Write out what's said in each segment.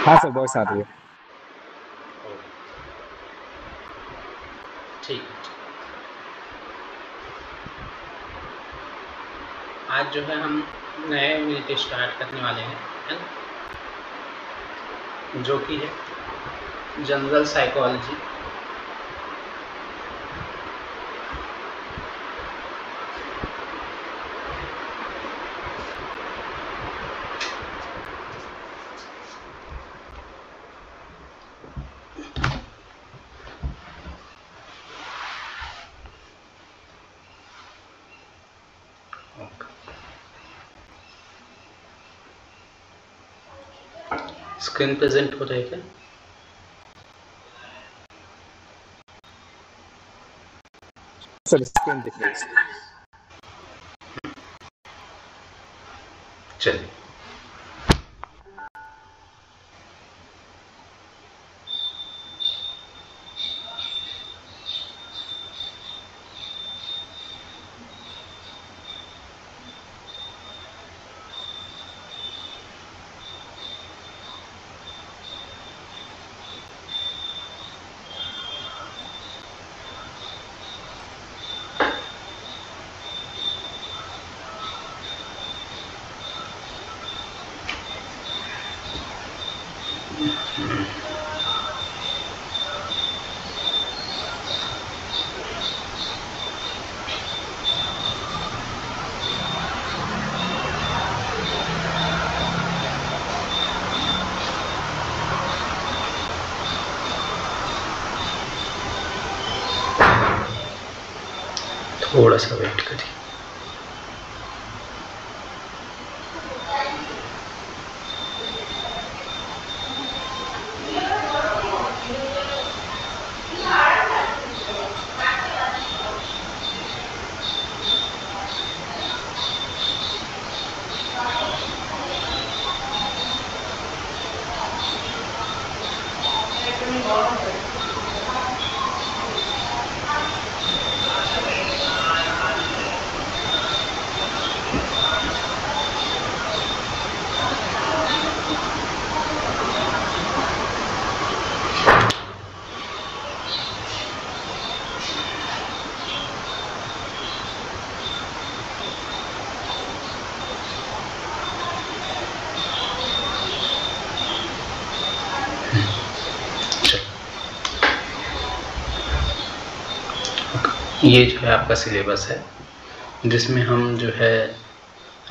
हाँ sir, voice आ रही है। ठीक है। आज जो है हम नए यूनिट स्टार्ट करने वाले हैं, है ना, जो कि है जनरल साइकोलॉजी। स्क्रीन प्रेजेंट हो रही है? सर स्क्रीन दिख रही है। चलिए, थोड़ा सा वेट करिए। ये जो है आपका सिलेबस है, जिसमें हम जो है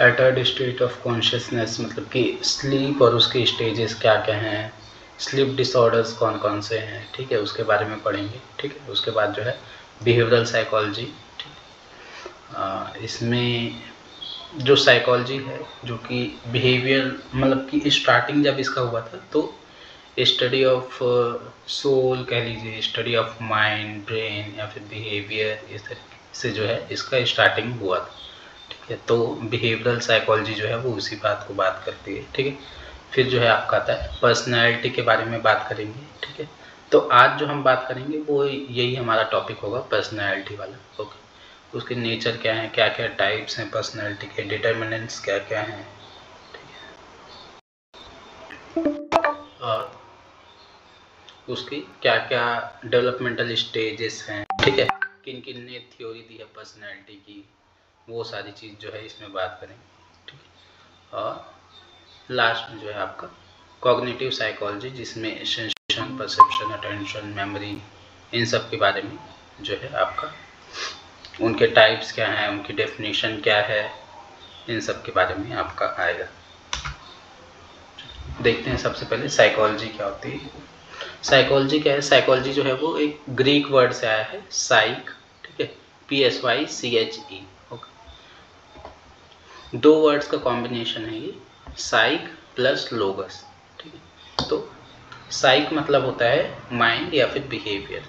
अल्टर्ड स्टेट ऑफ कॉन्शियसनेस, मतलब कि स्लीप और उसके स्टेजेस क्या क्या हैं, स्लीप डिसऑर्डर्स कौन कौन से हैं, ठीक है, उसके बारे में पढ़ेंगे। ठीक है, उसके बाद जो है बिहेवियरल साइकोलॉजी। ठीक, इसमें जो साइकोलॉजी है, जो कि बिहेवियर, मतलब कि स्टार्टिंग जब इसका हुआ था तो स्टडी ऑफ सोल कह लीजिए, स्टडी ऑफ माइंड, ब्रेन या फिर बिहेवियर, इस तरीके से जो है इसका स्टार्टिंग हुआ था। ठीक है, तो बिहेवियरल साइकोलॉजी जो है वो उसी बात को बात करती है। ठीक है, फिर जो है आपका आता है पर्सनैलिटी के बारे में बात करेंगे। ठीक है, तो आज जो हम बात करेंगे वो यही हमारा टॉपिक होगा, पर्सनैलिटी वाला। ओके, उसके नेचर क्या है, क्या क्या टाइप्स हैं पर्सनैलिटी के, डिटर्मिनेंट्स क्या क्या हैं, और उसकी क्या क्या डेवलपमेंटल स्टेजेस हैं। ठीक है, किन किन ने थ्योरी दी है पर्सनैलिटी की, वो सारी चीज़ जो है इसमें बात करेंगे। ठीक है, और लास्ट में जो है आपका कॉग्निटिव साइकोलॉजी, जिसमें सेंसेशन, परसेप्शन, अटेंशन, मेमोरी, इन सब के बारे में जो है आपका, उनके टाइप्स क्या हैं, उनकी डेफिनेशन क्या है, इन सब के बारे में आपका आएगा। देखते हैं सबसे पहले साइकोलॉजी क्या होती है। साइकोलॉजी क्या है? साइकोलॉजी जो है वो एक ग्रीक वर्ड से आया है, साइक। ठीक है, PSYCHE। ओके, दो वर्ड्स का कॉम्बिनेशन है ये, साइक प्लस लोगस। ठीक है, तो साइक मतलब होता है माइंड या फिर बिहेवियर,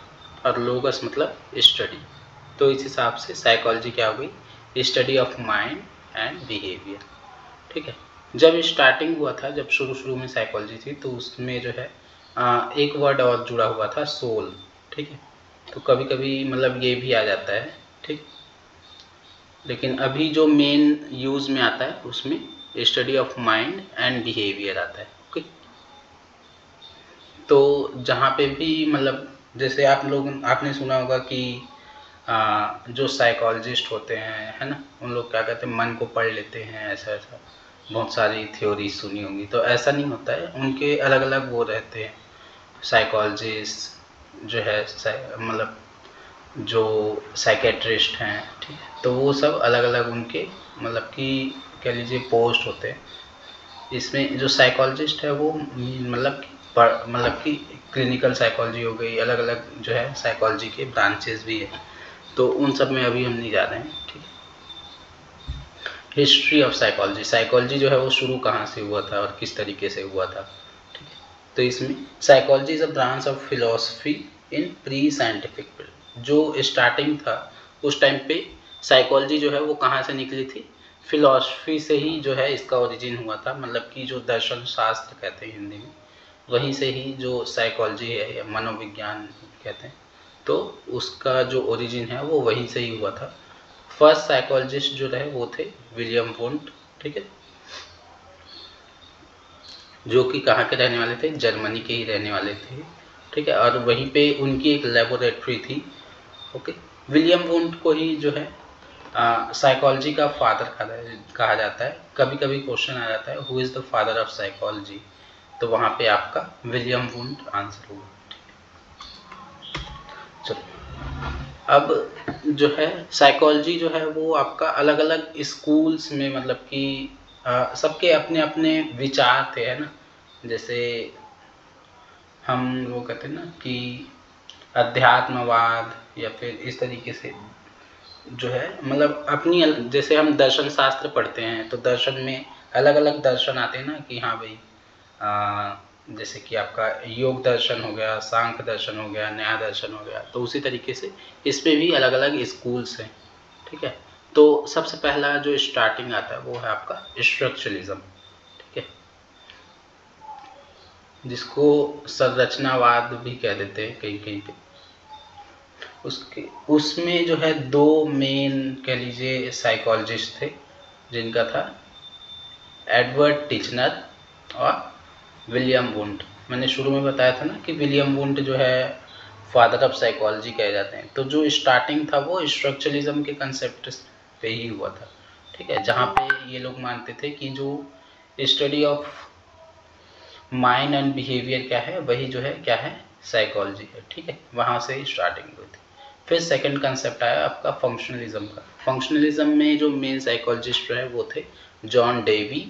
और लोगस मतलब स्टडी। तो इस हिसाब से साइकोलॉजी क्या हो गई, study of mind and behaviour. ठीक है, जब स्टार्टिंग हुआ था, जब शुरू शुरू में साइकोलॉजी थी, तो उसमें जो है एक वर्ड और जुड़ा हुआ था, सोल। ठीक है, तो कभी कभी मतलब ये भी आ जाता है। ठीक, लेकिन अभी जो मेन यूज में आता है उसमें study of mind and behaviour आता है। ओके, तो जहाँ पे भी मतलब जैसे आपने सुना होगा कि जो साइकोलॉजिस्ट होते हैं, है ना, उन लोग क्या कहते हैं, मन को पढ़ लेते हैं, ऐसा ऐसा बहुत सारी थ्योरी सुनी होंगी। तो ऐसा नहीं होता है, उनके अलग अलग वो रहते हैं साइकोलॉजिस्ट जो है, मतलब जो साइकेट्रिस्ट हैं, ठीक है, तो वो सब अलग अलग उनके मतलब कि कह लीजिए पोस्ट होते हैं। इसमें जो साइकोलॉजिस्ट है वो मतलब कि क्लिनिकल साइकोलॉजी हो गई, अलग अलग जो है साइकोलॉजी के ब्रांचेस भी है, तो उन सब में अभी हम नहीं जा रहे हैं, ठीक है। हिस्ट्री ऑफ साइकोलॉजी, साइकोलॉजी जो है वो शुरू कहाँ से हुआ था और किस तरीके से हुआ था, ठीक है। तो इसमें psychology is a branch of philosophy in pre scientific period. जो स्टार्टिंग था उस टाइम पे साइकोलॉजी जो है वो कहाँ से निकली थी, फिलोसफी से ही जो है इसका ओरिजिन हुआ था, मतलब कि जो दर्शन शास्त्र कहते हैं हिंदी में, वहीं से ही जो साइकोलॉजी है या मनोविज्ञान कहते हैं, तो उसका जो ओरिजिन है वो वहीं से ही हुआ था। फर्स्ट साइकोलॉजिस्ट जो रहे वो थे विलियम वुंट, ठीक है, जो कि कहाँ के रहने वाले थे, जर्मनी के ही रहने वाले थे, ठीक है। और वहीं पे उनकी एक लेबोरेटरी थी, ओके। विलियम वुंट को ही जो है साइकोलॉजी का फादर कहा जाता है। कभी कभी क्वेश्चन आ जाता है who is the father of psychology, तो वहाँ पे आपका विलियम वुंट आंसर होगा, ठीक है। चलो, अब जो है साइकोलॉजी जो है वो आपका अलग अलग स्कूल्स में मतलब कि सबके अपने अपने विचार थे, है ना। जैसे हम वो कहते हैं ना कि अध्यात्मवाद या फिर इस तरीके से जो है मतलब अपनी जैसे हम दर्शन शास्त्र पढ़ते हैं तो दर्शन में अलग अलग दर्शन आते हैं ना कि हाँ भाई, जैसे कि आपका योग दर्शन हो गया, सांख्य दर्शन हो गया, न्याय दर्शन हो गया, तो उसी तरीके से इस पे भी अलग अलग स्कूल्स हैं, ठीक है। तो सबसे पहला जो स्टार्टिंग आता है वो है आपका स्ट्रक्चरलिज्म, ठीक है, जिसको संरचनावाद भी कह देते हैं कहीं कहीं पे। उसमें जो है दो मेन कह लीजिए साइकोलॉजिस्ट थे, जिनका था एडवर्ड टिचनर और विलियम वुंट। मैंने शुरू में बताया था ना कि विलियम वुंट जो है फादर ऑफ साइकोलॉजी कहे जाते हैं। तो जो स्टार्टिंग था वो स्ट्रक्चरलिज्म के कंसेप्ट पे ही हुआ था, ठीक है, जहाँ पे ये लोग मानते थे कि जो study of mind and behaviour क्या है, वही जो है क्या है, साइकोलॉजी है, ठीक है। वहाँ से स्टार्टिंग हुई थी। फिर सेकंड कंसेप्ट आया आपका फंक्शनलिज्म का। फंक्शनलिज्म में जो मेन साइकोलॉजिस्ट रहे वो थे जॉन डेवी,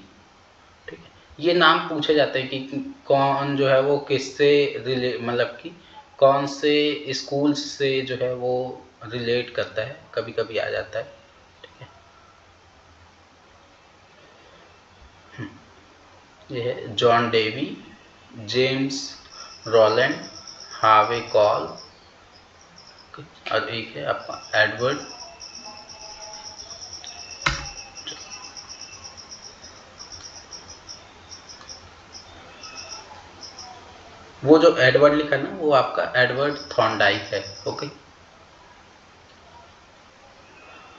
ठीक है। ये नाम पूछे जाते हैं कि कौन जो है वो किससे मतलब कि कौन से स्कूल से जो है वो रिलेट करता है, कभी कभी आ जाता है, ठीक है। ये है John Dewey, James Rowland, Harvey call, और एक है आपका एडवर्ड। वो जो एडवर्ड लिखा ना वो आपका एडवर्ड थॉर्नडाइक है, ओके।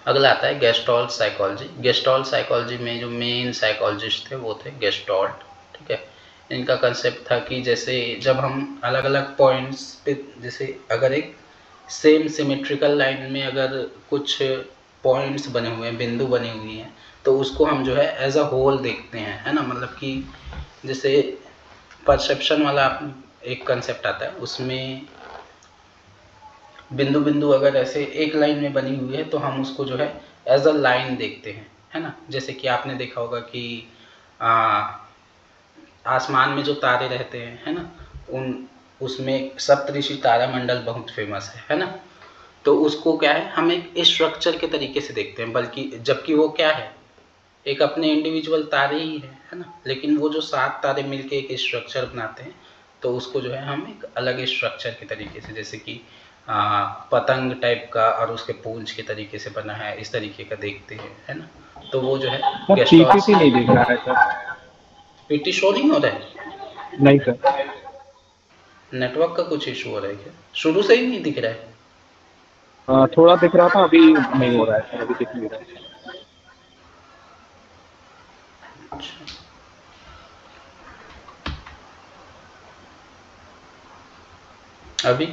अगला आता है गेस्टॉल्ट साइकोलॉजी। गेस्टॉल्ट साइकोलॉजी में जो मेन साइकोलॉजिस्ट थे वो थे गेस्टॉल्ट, ठीक है। इनका कंसेप्ट था कि जैसे जब हम अलग अलग पॉइंट्स पे, जैसे अगर एक सेम सिमेट्रिकल लाइन में अगर कुछ पॉइंट्स बने हुए हैं, बिंदु बनी हुई हैं, तो उसको हम जो है एज अ होल देखते हैं, है ना। मतलब कि जैसे परसेप्शन वाला एक कंसेप्ट आता है, उसमें बिंदु बिंदु अगर ऐसे एक लाइन में बनी हुई है तो हम उसको जो है एज अ लाइन देखते हैं, है ना। जैसे कि आपने देखा होगा कि आसमान में जो तारे रहते हैं, है ना, उसमें सप्तऋषि तारा मंडल बहुत फेमस है ना। तो उसको क्या है, हम एक स्ट्रक्चर के तरीके से देखते हैं, बल्कि जबकि वो क्या है, एक अपने इंडिविजुअल तारे ही है ना। लेकिन वो जो 7 तारे मिलके एक स्ट्रक्चर बनाते हैं, तो उसको जो है हम एक अलग स्ट्रक्चर के तरीके से, जैसे कि पतंग टाइप का और उसके पूंछ के तरीके से बना है, इस तरीके का देखते हैं, है ना। तो वो जो है सर गेस्टॉल्स। पीपीटी नहीं दिख रहा है सर। पीटी शो नहीं हो रहा है? नहीं सर। नेटवर्क का कुछ इशू हो रहा है क्या? शुरू से ही नहीं दिख रहा है? थोड़ा दिख रहा था, अभी नहीं हो रहा है सर, अभी दिख नहीं रहा है। अच्छा। अभी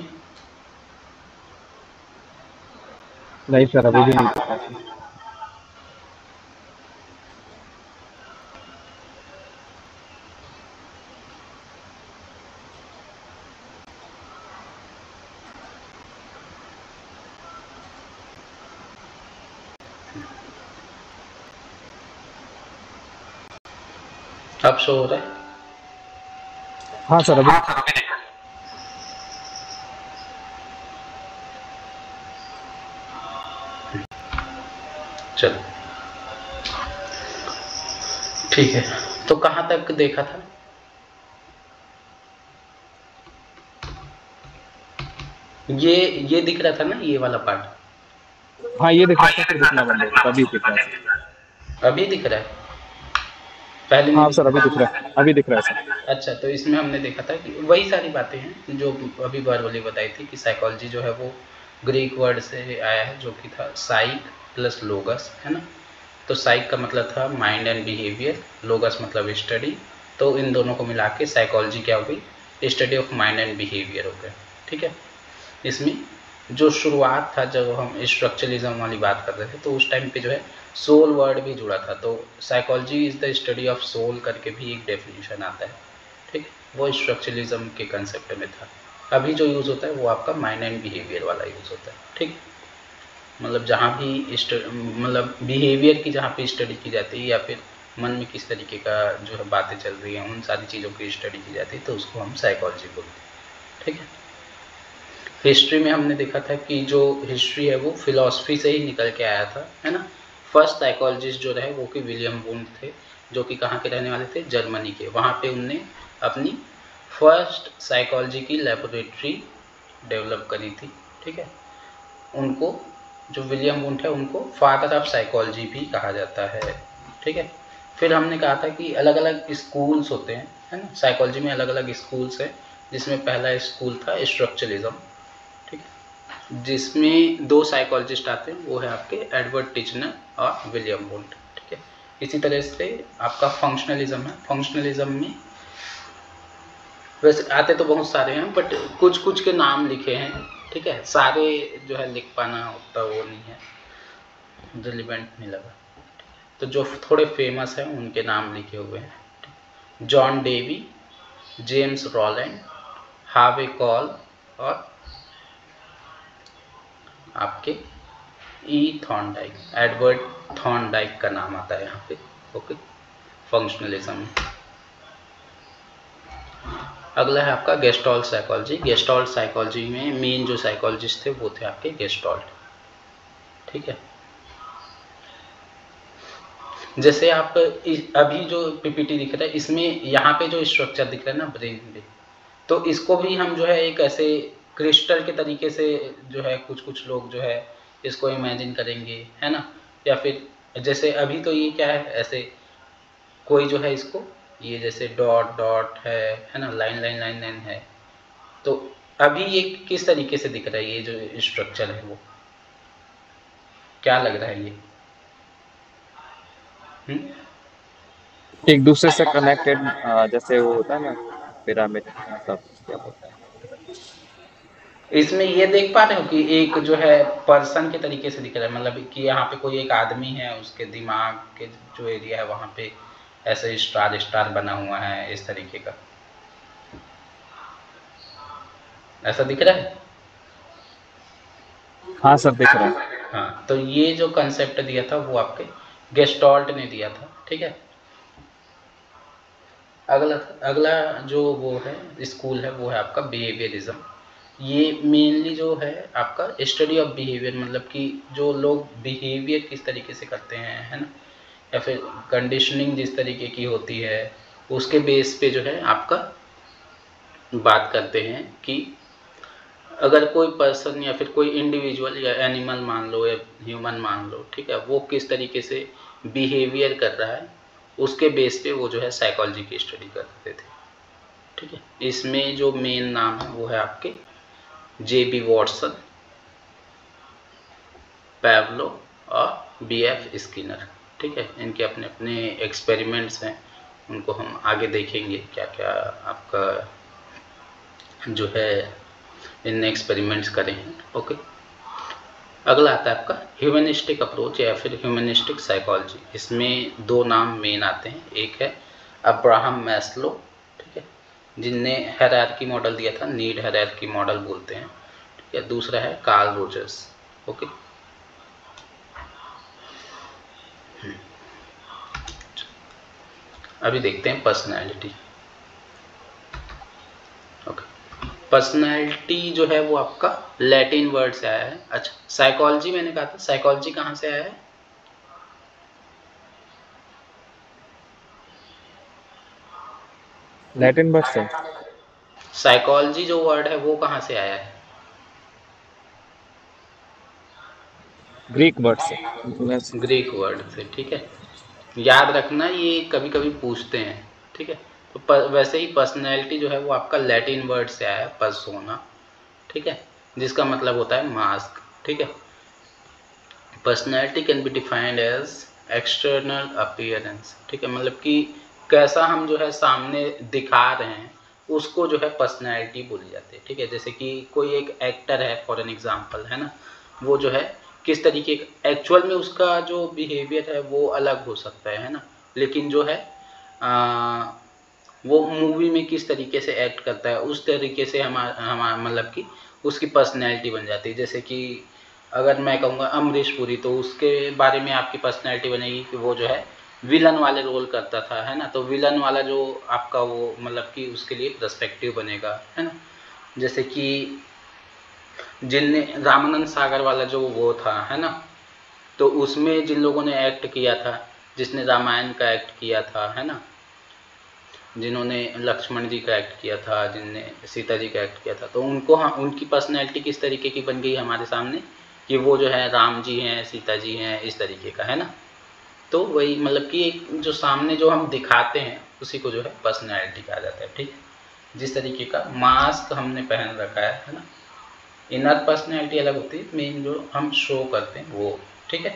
नहीं सर, अभी भी नहीं दिख रहा सर। अब शो हो रहा है? हाँ सर, अभी दिख चलो ठीक है, तो कहाँ तक देखा था? ये दिख रहा था ना, ये वाला पार्ट? हाँ, ये दिख रहा था, फिर दिखना बंद हो गया, अभी दिख रहा है सर। अभी दिख रहा है, पहले नहीं हाँ दिख सर, अभी रहा दिख रहा है, अभी दिख रहा है सर। था? अच्छा, तो इसमें हमने देखा था कि वही सारी बातें हैं जो अभी वर्बली बताई थी कि साइकोलॉजी जो है वो ग्रीक वर्ड से आया है, जो कि था साइक प्लस लोगस, है ना। तो साइक का मतलब था माइंड एंड बिहेवियर, लोगस मतलब स्टडी, तो इन दोनों को मिला के साइकोलॉजी क्या हो गई? Study of mind and behaviour हो गया। ठीक है, इसमें जो शुरुआत था, जब हम स्ट्रक्चरलिज्म वाली बात कर रहे थे, तो उस टाइम पे जो है सोल वर्ड भी जुड़ा था, तो psychology is the study of soul करके भी एक डेफिनेशन आता है। ठीक है, वो स्ट्रक्चरलिज्म के कंसेप्ट में था। अभी जो यूज़ होता है वो आपका माइंड एंड बिहेवियर वाला यूज़ होता है। ठीक, मतलब जहाँ भी मतलब बिहेवियर की जहाँ पे स्टडी की जाती है, या फिर मन में किस तरीके का जो है बातें चल रही हैं, उन सारी चीज़ों की स्टडी की जाती है, तो उसको हम साइकोलॉजी बोलते हैं। ठीक है, हिस्ट्री में हमने देखा था कि जो हिस्ट्री है वो फिलॉसफी से ही निकल के आया था, है ना। फर्स्ट साइकोलॉजिस्ट जो रहे वो कि विलियम वुंड थे, जो कि कहाँ के रहने वाले थे? जर्मनी के। वहाँ पे उनने अपनी फर्स्ट साइकोलॉजी की लेबोरेटरी डेवलप करी थी। ठीक है, उनको, जो विलियम वुंड है, उनको फादर ऑफ साइकोलॉजी भी कहा जाता है। ठीक है, फिर हमने कहा था कि अलग अलग स्कूल्स होते हैं, है ना, साइकोलॉजी में अलग अलग स्कूल्स हैं, जिसमें पहला स्कूल था स्ट्रक्चरलिज्म। ठीक है, जिसमें दो साइकोलॉजिस्ट आते हैं, वो है आपके एडवर्ड टिचनर और विलियम वुंड। ठीक है, इसी तरह से आपका फंक्शनलिज्म है। फंक्शनलिज्म में वैसे आते तो बहुत सारे हैं, बट कुछ कुछ के नाम लिखे हैं। ठीक है, सारे जो है लिख पाना उतना वो नहीं है, रिलेवेंट नहीं लगा। तो जो थोड़े फेमस हैं उनके नाम लिखे हुए हैं: John Dewey, James Rowland, Harvey call, और आपके थॉर्नडाइक, एडवर्ड थॉर्नडाइक का नाम आता है यहाँ पे। ओके, फंक्शनलिज्म में। अगला है आपका गेस्टॉल्ट साइकोलॉजी। गेस्टॉल्ट साइकोलॉजी में मेन जो साइकोलॉजिस्ट थे वो थे आपके गेस्टॉल्ट। ठीक है, जैसे आप अभी जो पीपीटी दिख रहा है, इसमें यहाँ पे जो स्ट्रक्चर दिख रहा है ना ब्रेन पे, तो इसको भी हम जो है एक ऐसे क्रिस्टल के तरीके से जो है कुछ कुछ लोग जो है इसको इमेजिन करेंगे, है ना। या फिर जैसे अभी तो ये क्या है, ऐसे कोई जो है इसको, ये जैसे डॉट डॉट है ना, लाइन लाइन लाइन लाइन है, तो अभी ये किस तरीके से दिख रहा है? ये जो स्ट्रक्चर है वो क्या लग रहा है ये? हम्म? एक दूसरे से कनेक्टेड, जैसे वो होता है ना, पिरामिड, मतलब क्या बोलते हैं। इसमें ये देख पा रहे हो कि एक जो है पर्सन के तरीके से दिख रहा है, मतलब कि यहाँ पे कोई एक आदमी है, उसके दिमाग के जो एरिया है वहाँ पे ऐसे स्टार स्टार बना हुआ है, इस तरीके का ऐसा दिख रहा है। हाँ सर, दिख रहा है। हाँ, तो ये जो कंसेप्ट दिया था वो आपके गेस्टॉल्ट ने दिया था। ठीक है, अगला अगला जो वो है स्कूल है वो है आपका बिहेवियरिज्म। ये मेनली जो है आपका स्टडी ऑफ बिहेवियर, मतलब कि जो लोग बिहेवियर किस तरीके से करते हैं, है ना, या फिर कंडीशनिंग जिस तरीके की होती है, उसके बेस पे जो है आपका बात करते हैं कि अगर कोई पर्सन या फिर कोई इंडिविजुअल या एनिमल मान लो या ह्यूमन मान लो, ठीक है, वो किस तरीके से बिहेवियर कर रहा है, उसके बेस पे वो जो है साइकोलॉजी की स्टडी करते थे। ठीक है, इसमें जो मेन नाम है वो है आपके जे बी वॉटसन, पैवलो और बी एफ स्किनर। ठीक है, इनके अपने अपने एक्सपेरिमेंट्स हैं, उनको हम आगे देखेंगे क्या क्या आपका जो है इनने एक्सपेरिमेंट्स करे हैं। ओके, अगला आता है आपका ह्यूमनिस्टिक अप्रोच या फिर ह्यूमनिस्टिक साइकोलॉजी। इसमें दो नाम मेन आते हैं, एक है अब्राहम मैस्लो, ठीक है, जिनने हायरार्की मॉडल दिया था, नीड हायरार्की मॉडल बोलते हैं, ठीक है। दूसरा है कार्ल रोजर्स। ओके, अभी देखते हैं पर्सनैलिटी। ओके, पर्सनैलिटी जो है वो आपका लैटिन वर्ड से आया है। अच्छा, साइकोलॉजी मैंने कहा था, साइकोलॉजी कहाँ से आया है? लैटिन वर्ड से। साइकोलॉजी जो वर्ड है वो कहाँ से आया है? ग्रीक वर्ड से। ग्रीक वर्ड से, ठीक है। याद रखना, ये कभी कभी पूछते हैं, ठीक है। तो वैसे ही पर्सनैलिटी जो है वो आपका लैटिन वर्ड से आया है, पर्सोना, ठीक है, जिसका मतलब होता है मास्क, ठीक है। Personality can be defined as external appearance, ठीक है, मतलब कि कैसा हम जो है सामने दिखा रहे हैं उसको जो है पर्सनैलिटी बोली जाती है, ठीक है। जैसे कि कोई एक एक्टर है फॉर एन एग्जांपल, है ना, वो जो है किस तरीके एक्चुअल में उसका जो बिहेवियर है वो अलग हो सकता है ना, लेकिन जो है वो मूवी में किस तरीके से एक्ट करता है उस तरीके से हमारा मतलब कि उसकी पर्सनैलिटी बन जाती है। जैसे कि अगर मैं कहूँगा अमरीश पुरी, तो उसके बारे में आपकी पर्सनैलिटी बनेगी कि वो जो है विलन वाले रोल करता था, है ना, तो विलन वाला जो आपका वो मतलब कि उसके लिए पर्सपेक्टिव बनेगा, है ना। जैसे कि जिनने रामानंद सागर वाला जो वो था, है ना, तो उसमें जिन लोगों ने एक्ट किया था, जिसने रामायण का एक्ट किया था, है ना, जिन्होंने लक्ष्मण जी का एक्ट किया था, जिनने सीता जी का एक्ट किया था, तो उनको हाँ उनकी पर्सनैलिटी किस तरीके की बन गई हमारे सामने कि वो जो है राम जी हैं, सीता जी हैं, इस तरीके का, है ना। तो वही मतलब कि एक जो सामने जो हम दिखाते हैं उसी को जो है पर्सनैलिटी कहा जाता है, ठीक है। जिस तरीके का मास्क हमने पहन रखा है ना, इनर पर्सनैलिटी अलग होती है, मेन जो हम शो करते हैं वो, ठीक है।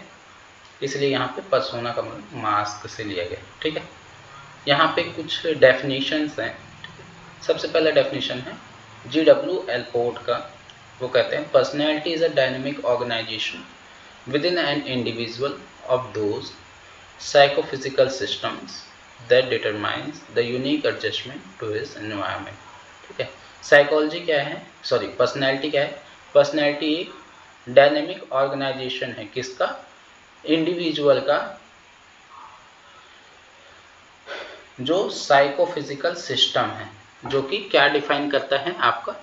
इसलिए यहाँ पे पर्सोना का मतलब मास्क से लिया गया, ठीक है। यहाँ पे कुछ डेफिनेशंस हैं। सबसे पहला डेफिनेशन है GW Allport का, वो कहते हैं personality is a dynamic organisation within an individual of those psychophysical systems that determines the unique adjustment to his environment, ठीक है। साइकोलॉजी क्या है, सॉरी पर्सनैलिटी क्या है? पर्सनैलिटी एक डायनेमिक ऑर्गेनाइजेशन है, किसका? इंडिविजुअल का, जो साइकोफिजिकल सिस्टम है, जो कि क्या डिफाइन करता है आपका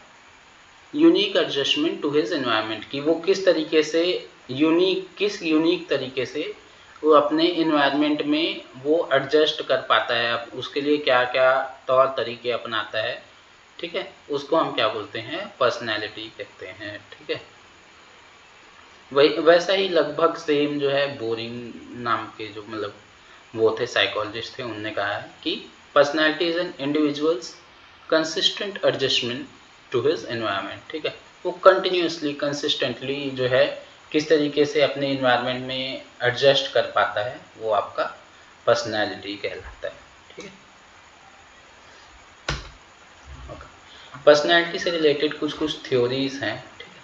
unique adjustment to his environment, कि वो किस तरीके से किस यूनिक तरीके से वो अपने एनवायरनमेंट में वो एडजस्ट कर पाता है, उसके लिए क्या क्या तौर तरीके अपनाता है, ठीक है, उसको हम क्या बोलते हैं? पर्सनैलिटी कहते हैं, ठीक है। वही वैसा ही लगभग सेम जो है बोरिंग नाम के जो मतलब वो थे साइकोलॉजिस्ट थे, उनने कहा है कि personality is an individual's consistent adjustment to his environment, ठीक है। वो कंटिन्यूसली कंसिस्टेंटली जो है किस तरीके से अपने एनवायरनमेंट में एडजस्ट कर पाता है, वो आपका पर्सनैलिटी कहलाता है, ठीक है। पर्सनैलिटी से रिलेटेड कुछ कुछ थ्योरीज हैं, ठीक है।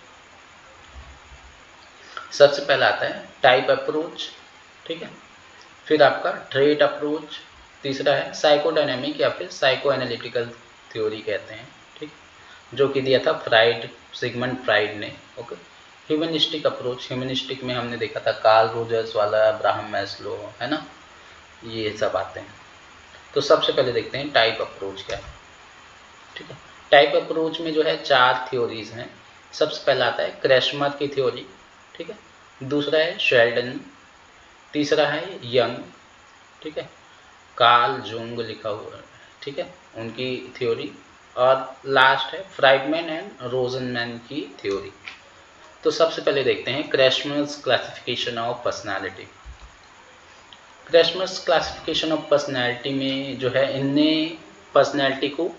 सबसे पहला आता है टाइप अप्रोच, ठीक है। फिर आपका ट्रेट अप्रोच, तीसरा है साइकोडायनेमिक या फिर साइको एनालिटिकल थ्योरी कहते हैं, ठीक, जो कि दिया था फ्राइड, सिगमंड फ्राइड ने। ओके, ह्यूमनिस्टिक अप्रोच, ह्यूमनिस्टिक में हमने देखा था कार्ल रोजर्स वाला, अब्राहम मैस्लो, है ना, ये सब आते हैं। तो सबसे पहले देखते हैं टाइप अप्रोच क्या है, ठीक है। टाइप अप्रोच में जो है 4 थ्योरीज हैं। सबसे पहला आता है क्रैशमर की थ्योरी, ठीक है। दूसरा है शेल्डन, तीसरा है यंग, ठीक है, कार्ल जुंग लिखा हुआ है, ठीक है, उनकी थ्योरी, और लास्ट है फ्राइडमैन एंड रोजनमैन की थ्योरी। तो सबसे पहले देखते हैं Kretschmer's classification of personality. Kretschmer's classification of personality में जो है इनने पर्सनालिटी को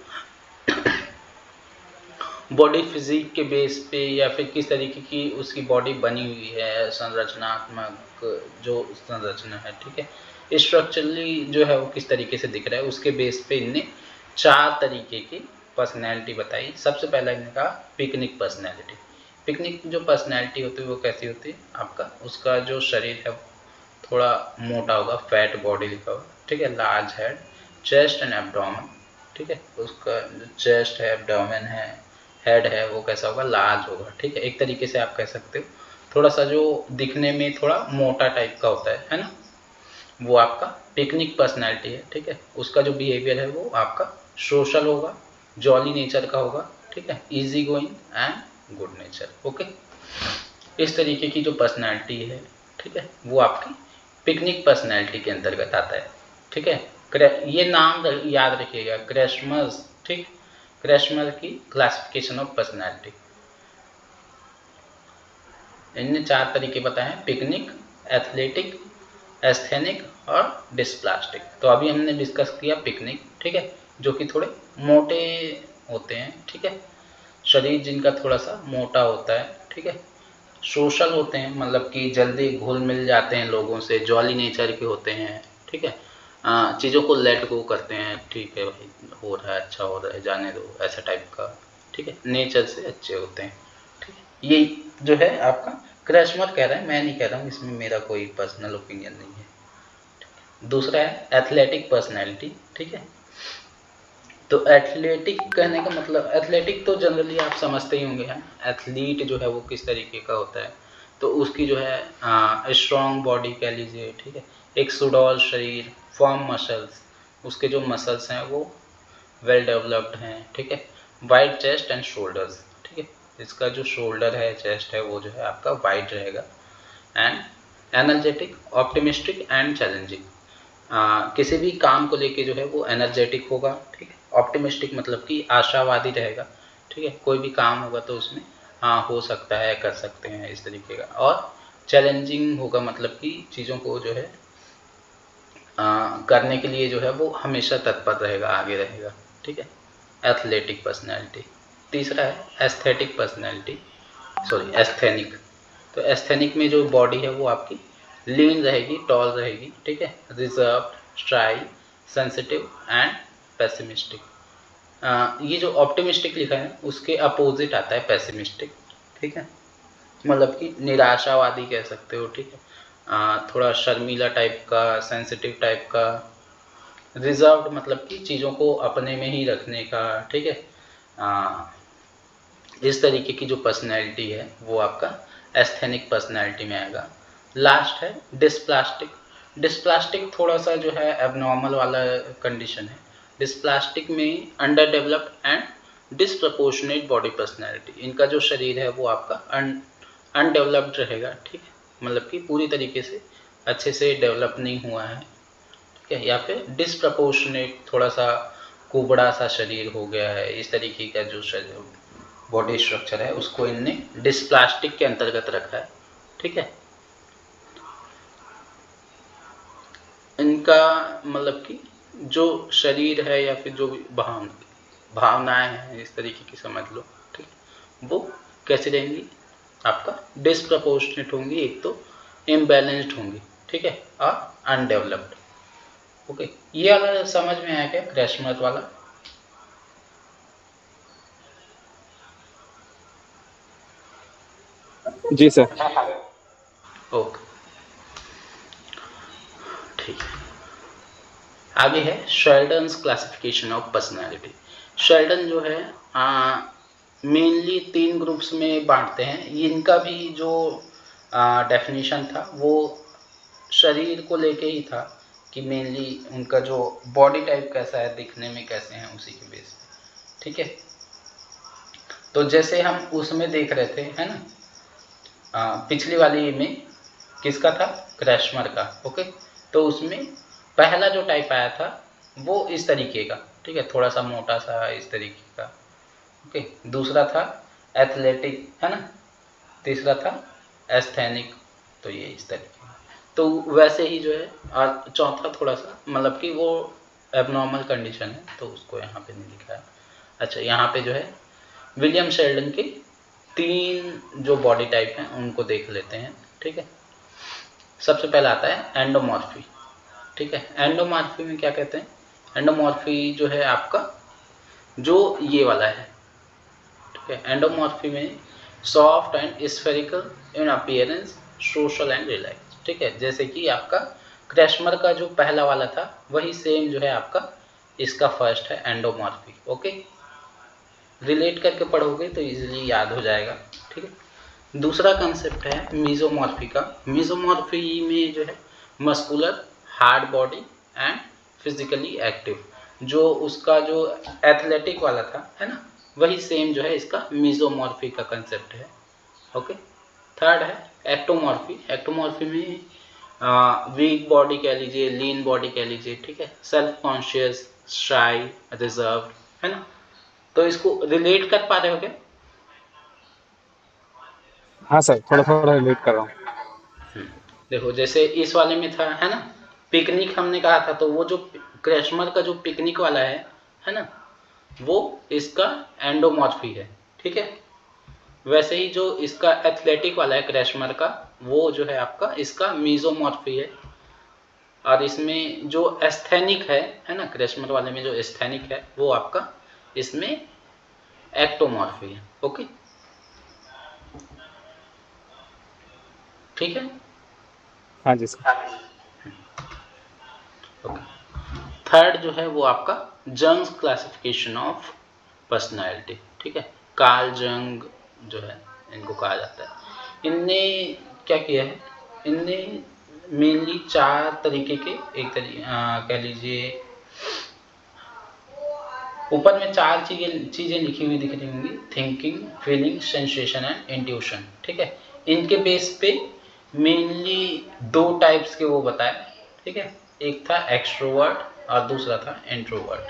बॉडी फिजिक के बेस पे या फिर किस तरीके की उसकी बॉडी बनी हुई है, संरचनात्मक जो संरचना है, ठीक है, स्ट्रक्चरली जो है वो किस तरीके से दिख रहा है, उसके बेस पे इनने 4 तरीके के पर्सनैलिटी बताई। सबसे पहला इन्होंने कहा पिकनिक पर्सनैलिटी। पिकनिक जो पर्सनैलिटी होती है वो कैसी होती है आपका, उसका जो शरीर है थोड़ा मोटा होगा, फैट बॉडी लिखा होगा, ठीक है, large head, chest and abdomen, ठीक है, उसका जो चेस्ट है, एब्डोमेन है, हेड है, वो कैसा होगा, लार्ज होगा, ठीक है। एक तरीके से आप कह सकते हो थोड़ा सा जो दिखने में थोड़ा मोटा टाइप का होता है ना, वो आपका पिकनिक पर्सनैलिटी है, ठीक है। उसका जो बिहेवियर है वो आपका सोशल होगा, जॉली नेचर का होगा, ठीक है, easy going and good nature, okay. इस तरीके की जो पर्सनैलिटी है, ठीक है, वो आपकी पिकनिक पर्सनैलिटी के अंतर्गत आता है, ठीक है। ये नाम याद रखिएगा, क्रेशमर्स, ठीक, क्रेशमर की क्लासिफिकेशन ऑफ पर्सनैलिटी। इनने 4 तरीके बताए हैं, पिकनिक, एथलेटिक, एस्थेनिक और डिस्प्लास्टिक। तो अभी हमने डिस्कस किया पिकनिक, ठीक है, जो कि थोड़े मोटे होते हैं, ठीक है, शरीर जिनका थोड़ा सा मोटा होता है, ठीक है, सोशल होते हैं, मतलब कि जल्दी घुल मिल जाते हैं लोगों से, जॉली नेचर के होते हैं, ठीक है, चीज़ों को लेट गो करते हैं, ठीक है भाई, हो रहा है, अच्छा हो रहा है, जाने दो, ऐसा टाइप का, ठीक है, नेचर से अच्छे होते हैं, ठीक है। ये जो है आपका क्रैशमर कह रहा है, मैं नहीं कह रहा हूँ, इसमें मेरा कोई पर्सनल ओपिनियन नहीं है। दूसरा है एथलेटिक पर्सनैलिटी, ठीक है। तो एथलेटिक कहने का मतलब, एथलेटिक तो जनरली आप समझते ही होंगे, एथलीट जो है वो किस तरीके का होता है, तो उसकी जो है स्ट्रॉन्ग बॉडी कह लीजिए, ठीक है, एक सुडौल शरीर, फॉर्म मसल्स, उसके जो मसल्स हैं वो वेल डेवलप्ड हैं, ठीक है, वाइड चेस्ट एंड शोल्डर्स, ठीक है, इसका जो शोल्डर है, चेस्ट है, वो जो है आपका वाइड रहेगा, and energetic, optimistic and challenging, किसी भी काम को लेके जो है वो एनर्जेटिक होगा, ठीक है, ऑप्टिमिस्टिक मतलब कि आशावादी रहेगा, ठीक है, कोई भी काम होगा तो उसमें हाँ हो सकता है, कर सकते हैं, इस तरीके का, और चैलेंजिंग होगा मतलब कि चीज़ों को जो है करने के लिए जो है वो हमेशा तत्पर रहेगा, आगे रहेगा, ठीक है, एथलेटिक पर्सनैलिटी। तीसरा है एस्थेटिक पर्सनैलिटी, सॉरी एस्थेनिक। तो एस्थेनिक में जो बॉडी है वो आपकी लीन रहेगी, टॉल रहेगी, ठीक है, रिजर्व, स्ट्राई, सेंसिटिव एंड पेसिमिस्टिक। ये जो ऑप्टिमिस्टिक लिखा है उसके अपोजिट आता है पेसिमिस्टिक, ठीक है, मतलब कि निराशावादी कह सकते हो, ठीक है, थोड़ा शर्मीला टाइप का, सेंसिटिव टाइप का, रिजर्व्ड मतलब कि चीज़ों को अपने में ही रखने का, ठीक है, इस तरीके की जो पर्सनैलिटी है वो आपका एस्थेनिक पर्सनैलिटी में आएगा। लास्ट है डिस्प्लास्टिक। डिस्प्लास्टिक थोड़ा सा जो है एबनॉर्मल वाला कंडीशन है। डिस्प्लास्टिक में under developed and disproportionate body personality, इनका जो शरीर है वो आपका अनडेवलप्ड रहेगा, ठीक है, मतलब कि पूरी तरीके से अच्छे से डेवलप नहीं हुआ है, ठीक है, या फिर डिसप्रपोर्शनेट, थोड़ा सा कुबड़ा सा शरीर हो गया है, इस तरीके का जो शरीर बॉडी स्ट्रक्चर है उसको इनने डिस्प्लास्टिक के अंतर्गत रखा है, ठीक है। इनका मतलब कि जो शरीर है या फिर जो भी भावनाएं हैं, इस तरीके की समझ लो, ठीक है, वो कैसे रहेंगी आपका डिसप्रपोर्शनेट होंगी, एक तो इम्बैलेंस्ड होंगी, ठीक है, और अनडेवलप्ड, ओके। ये वाला समझ में आया क्या, क्रैशमर वाला? जी सर। ओके, ठीक है। आगे है शेल्डन्स क्लासिफिकेशन ऑफ पर्सनालिटी। शेल्डन जो है मेनली 3 ग्रुप्स में बांटते हैं। इनका भी जो डेफिनेशन था वो शरीर को लेके ही था, कि मेनली उनका जो बॉडी टाइप कैसा है, दिखने में कैसे हैं, उसी के बेस पे, ठीक है। तो जैसे हम उसमें देख रहे थे, है ना, पिछली वाली में किसका था, क्रैशमर का, ओके। तो उसमें पहला जो टाइप आया था वो इस तरीके का, ठीक है, थोड़ा सा मोटा सा इस तरीके का, ओके। दूसरा था एथलेटिक, है ना, तीसरा था एस्थेनिक, तो ये इस तरीके का। तो वैसे ही जो है और चौथा थोड़ा सा मतलब कि वो एबनॉर्मल कंडीशन है, तो उसको यहाँ पे नहीं लिखा है। अच्छा, यहाँ पे जो है विलियम शेल्डन के 3 जो बॉडी टाइप हैं उनको देख लेते हैं, ठीक है। सबसे पहला आता है एंडोमॉर्फी, ठीक है। एंडोमॉर्फी में क्या कहते हैं, एंडोमॉर्फी जो है आपका जो ये वाला है, ठीक है। एंडोमॉर्फी में soft and spherical in appearance, social and relax, ठीक है। जैसे कि आपका क्रैशमर का जो पहला वाला था वही सेम जो है आपका इसका फर्स्ट है एंडोमॉर्फी। ओके, रिलेट करके पढ़ोगे तो इजीली याद हो जाएगा, ठीक है। दूसरा कंसेप्ट है मीजोमॉर्फी का। मीजोमॉर्फी में जो है muscular, hard body and physically active, जो उसका जो एथलेटिक वाला था है ना, वही सेम जो है इसका मीजोमॉर्फी का कंसेप्ट है। ओके, थर्ड है एक्टोमॉर्फी। एक्टोमॉर्फी में वीक बॉडी कह लीजिए, लीन बॉडी कह लीजिए, ठीक है। सेल्फ कॉन्शियस, शाई, रिजर्व, है ना। तो इसको रिलेट कर पा रहे हो क्या? हाँ सर, थोड़ा थोड़ा रिलेट कर रहा हूँ। देखो जैसे इस वाले में था है ना, पिकनिक हमने कहा था, तो वो जो क्रैशमर का जो पिकनिक वाला है ना, वो इसका एंडोमॉर्फी है, ठीक है। वैसे ही जो इसका एथलेटिक वाला है क्रैशमर का, वो जो है आपका इसका मीजोमॉर्फी है। और इसमें जो एस्थेनिक है ना, क्रैशमर वाले में जो एस्थेनिक है वो आपका इसमें एक्टोमॉर्फी है। ओके, ठीक है। हाँ जी सर। ओके, थर्ड जो है वो आपका जंग्स क्लासिफिकेशन ऑफ पर्सनालिटी, ठीक है। कार्ल जंग जो है इनको कहा जाता है। इनने क्या किया है, इनने मेनली 4 तरीके के, कह लीजिए ऊपर में 4 चीजें लिखी हुई दिख रही होंगी, thinking, feeling, sensation and intuition, ठीक है। इनके बेस पे मेनली 2 टाइप्स के वो बताए, ठीक है। एक था एक्सट्रोवर्ट और दूसरा था इंट्रोवर्ट,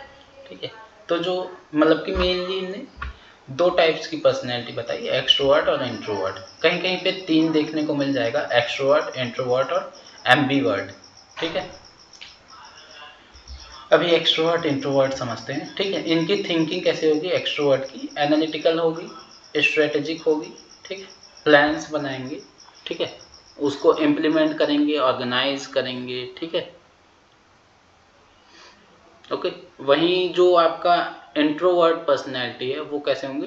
ठीक है। तो जो मतलब कि मेनली इनने 2 टाइप्स की पर्सनैलिटी बताई, एक्सट्रोवर्ट और इंट्रोवर्ट। कहीं कहीं पे 3 देखने को मिल जाएगा, एक्सट्रोवर्ट, इंट्रोवर्ट और एम्बीवर्ट, ठीक है। अभी एक्सट्रोवर्ट इंट्रोवर्ट समझते हैं, ठीक है। इनकी थिंकिंग कैसे होगी, एक्सट्रोवर्ट की एनालिटिकल होगी, स्ट्रेटेजिक होगी, ठीक है। प्लान्स बनाएंगे, ठीक है, उसको इम्प्लीमेंट करेंगे, ऑर्गेनाइज करेंगे, ठीक है। ओके, वहीं जो आपका इंट्रोवर्ट पर्सनैलिटी है वो कैसे होंगे,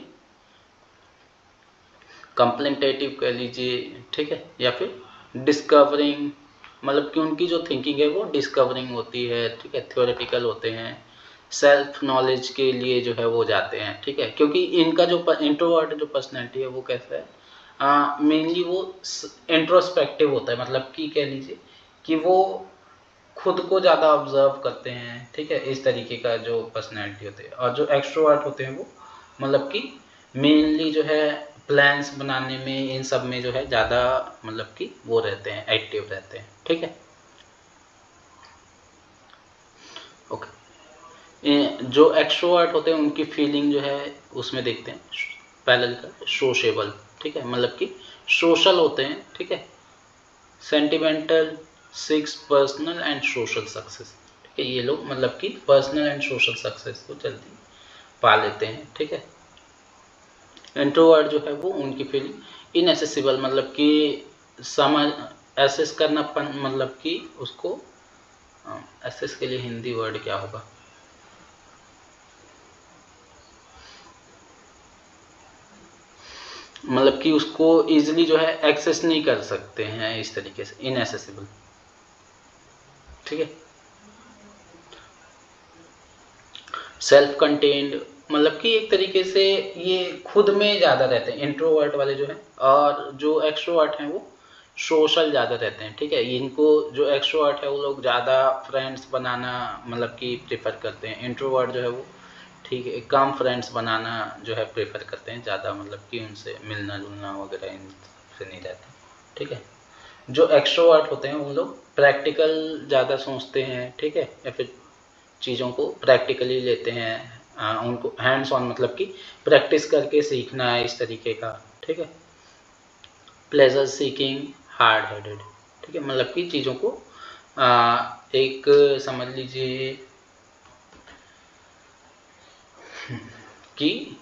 कंप्लेंटेटिव कह लीजिए, ठीक है, या फिर डिस्कवरिंग, मतलब कि उनकी जो थिंकिंग है वो डिस्कवरिंग होती है, ठीक है, थ्योरेटिकल होते हैं, सेल्फ नॉलेज के लिए जो है वो जाते हैं, ठीक है। क्योंकि इनका जो इंट्रोवर्ट जो पर्सनैलिटी है वो कैसा है, मेनली वो इंट्रोस्पेक्टिव होता है, मतलब कि कह लीजिए कि वो खुद को ज़्यादा ऑब्जर्व करते हैं, ठीक है, इस तरीके का जो पर्सनैलिटी होती है। और जो एक्सट्रोवर्ट होते हैं वो मतलब कि मेनली जो है प्लान्स बनाने में, इन सब में जो है ज़्यादा मतलब कि वो रहते हैं, एक्टिव रहते हैं, ठीक है। ओके, जो एक्सट्रोवर्ट होते हैं उनकी फीलिंग जो है उसमें देखते हैं, पहले लिखा है सोशेबल, ठीक है, मतलब कि सोशल होते हैं, ठीक है। Sentimental, six personal and social success, ठीक है। ये लोग मतलब कि पर्सनल एंड सोशल सक्सेस को जल्दी पा लेते हैं, ठीक है। इंट्रोवर्ट जो है वो उनकी फीलिंग इनएसेसिबल, मतलब कि समझ एसेस करना, मतलब कि उसको एसेस के लिए हिंदी वर्ड क्या होगा, मतलब कि उसको इजीली जो है एक्सेस नहीं कर सकते हैं, इस तरीके से इनएसेसिबल, ठीक है। सेल्फ कंटेन्ड, मतलब कि एक तरीके से ये खुद में ज़्यादा रहते हैं इंट्रोवर्ट वाले जो हैं, और जो एक्सट्रोवर्ट हैं वो सोशल ज़्यादा रहते हैं, ठीक है। इनको जो एक्सट्रोवर्ट है वो लोग ज़्यादा फ्रेंड्स बनाना मतलब कि प्रेफर करते हैं, इंट्रोवर्ट जो है वो ठीक है कम फ्रेंड्स बनाना जो है प्रेफर करते हैं ज़्यादा, मतलब कि उनसे मिलना जुलना वगैरह इनसे नहीं रहता, ठीक है। जो एक्सट्रोवर्ट होते हैं उन लोग प्रैक्टिकल ज़्यादा सोचते हैं, ठीक है, या फिर चीज़ों को प्रैक्टिकली लेते हैं, उनको हैंड्स ऑन, मतलब कि प्रैक्टिस करके सीखना है इस तरीके का, ठीक है। प्लेजर सीकिंग, हार्ड हेडेड, ठीक है, मतलब कि चीज़ों को एक समझ लीजिए कि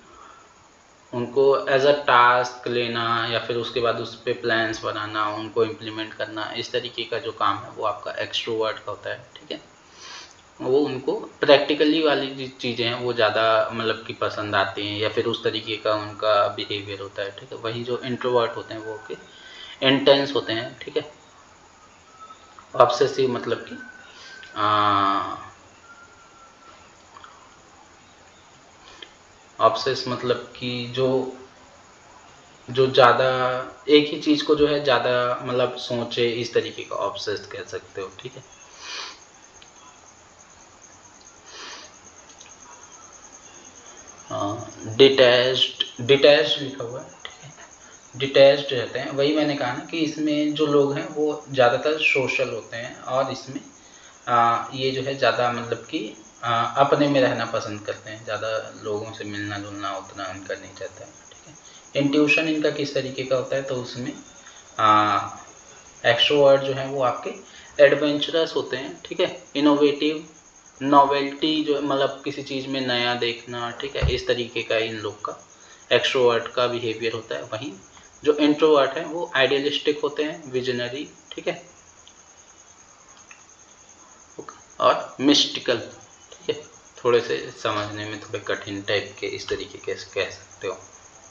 उनको एज अ टास्क लेना या फिर उसके बाद उस पर प्लान्स बनाना, उनको इम्प्लीमेंट करना, इस तरीके का जो काम है वो आपका एक्सट्रोवर्ट का होता है, ठीक है। वो उनको प्रैक्टिकली वाली जो चीज़ें हैं वो ज़्यादा मतलब कि पसंद आती हैं, या फिर उस तरीके का उनका बिहेवियर होता है, ठीक है। वही जो इंट्रोवर्ट होते हैं वो के इंटेंस होते हैं, ठीक है। ऑब्सेसिव मतलब कि ऑब्सेस मतलब कि जो जो ज़्यादा एक ही चीज़ को जो है ज़्यादा मतलब सोचे, इस तरीके का ऑब्सेस्ड कह सकते हो, ठीक है। डिटैच्ड डिटैच्ड लिखा हुआ है, ठीक है। डिटैच्ड रहते हैं, वही मैंने कहा ना कि इसमें जो लोग हैं वो ज़्यादातर सोशल होते हैं, और इसमें ये जो है ज़्यादा मतलब कि अपने में रहना पसंद करते हैं, ज़्यादा लोगों से मिलना जुलना उतना उनका नहीं रहता है, ठीक है। इंट्यूशन इनका किस तरीके का होता है, तो उसमें एक्सट्रोवर्ट जो है वो आपके एडवेंचरस होते हैं, ठीक है। इनोवेटिव, नॉवेल्टी जो मतलब किसी चीज़ में नया देखना, ठीक है, इस तरीके का इन लोग का एक्सट्रोवर्ट का बिहेवियर होता है। वहीं जो इंट्रोवर्ट है वो आइडियलिस्टिक होते हैं, विजनरी, ठीक है, और मिस्टिकल, ठीक है। थोड़े से समझने में थोड़े कठिन टाइप के, इस तरीके के कह सकते हो,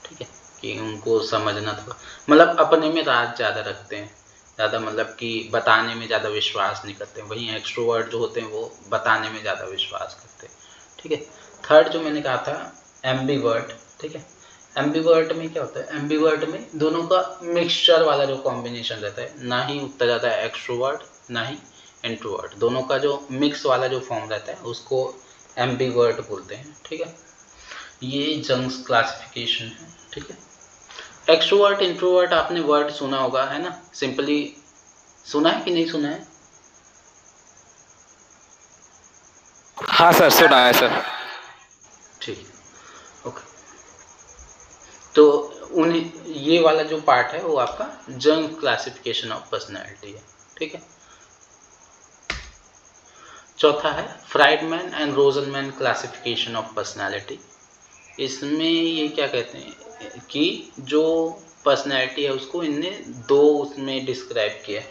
ठीक है, कि उनको समझना थोड़ा मतलब अपने में राज ज़्यादा रखते हैं, ज़्यादा मतलब कि बताने में ज़्यादा विश्वास नहीं करते हैं। वहीं एक्सट्रोवर्ट जो होते हैं वो बताने में ज़्यादा विश्वास करते हैं, ठीक है। थर्ड जो मैंने कहा था एम्बीवर्ट, ठीक है। एम्बीवर्ट में क्या होता है, एम्बीवर्ट में दोनों का मिक्सचर वाला जो कॉम्बिनेशन रहता है, ना ही उतना ज़्यादा एक्सट्रोवर्ट ना ही इंट्रोवर्ट, दोनों का जो मिक्स वाला जो फॉर्म रहता है उसको एम्बीवर्ट बोलते हैं, ठीक है। ये जंग्स क्लासिफिकेशन है, ठीक है। एक्सट्रोवर्ट इंट्रोवर्ट आपने वर्ड सुना होगा, है ना, सिंपली सुना है कि नहीं सुना है? हाँ सर, सुना है सर। ठीक है, ओके। तो उन ये वाला जो पार्ट है वो आपका जंग क्लासिफिकेशन ऑफ पर्सनैलिटी है, ठीक है। चौथा है Friedman and Rosenman classification of personality. इसमें ये क्या कहते हैं कि जो पर्सनैलिटी है उसको इनने दो उसमें डिस्क्राइब किया है,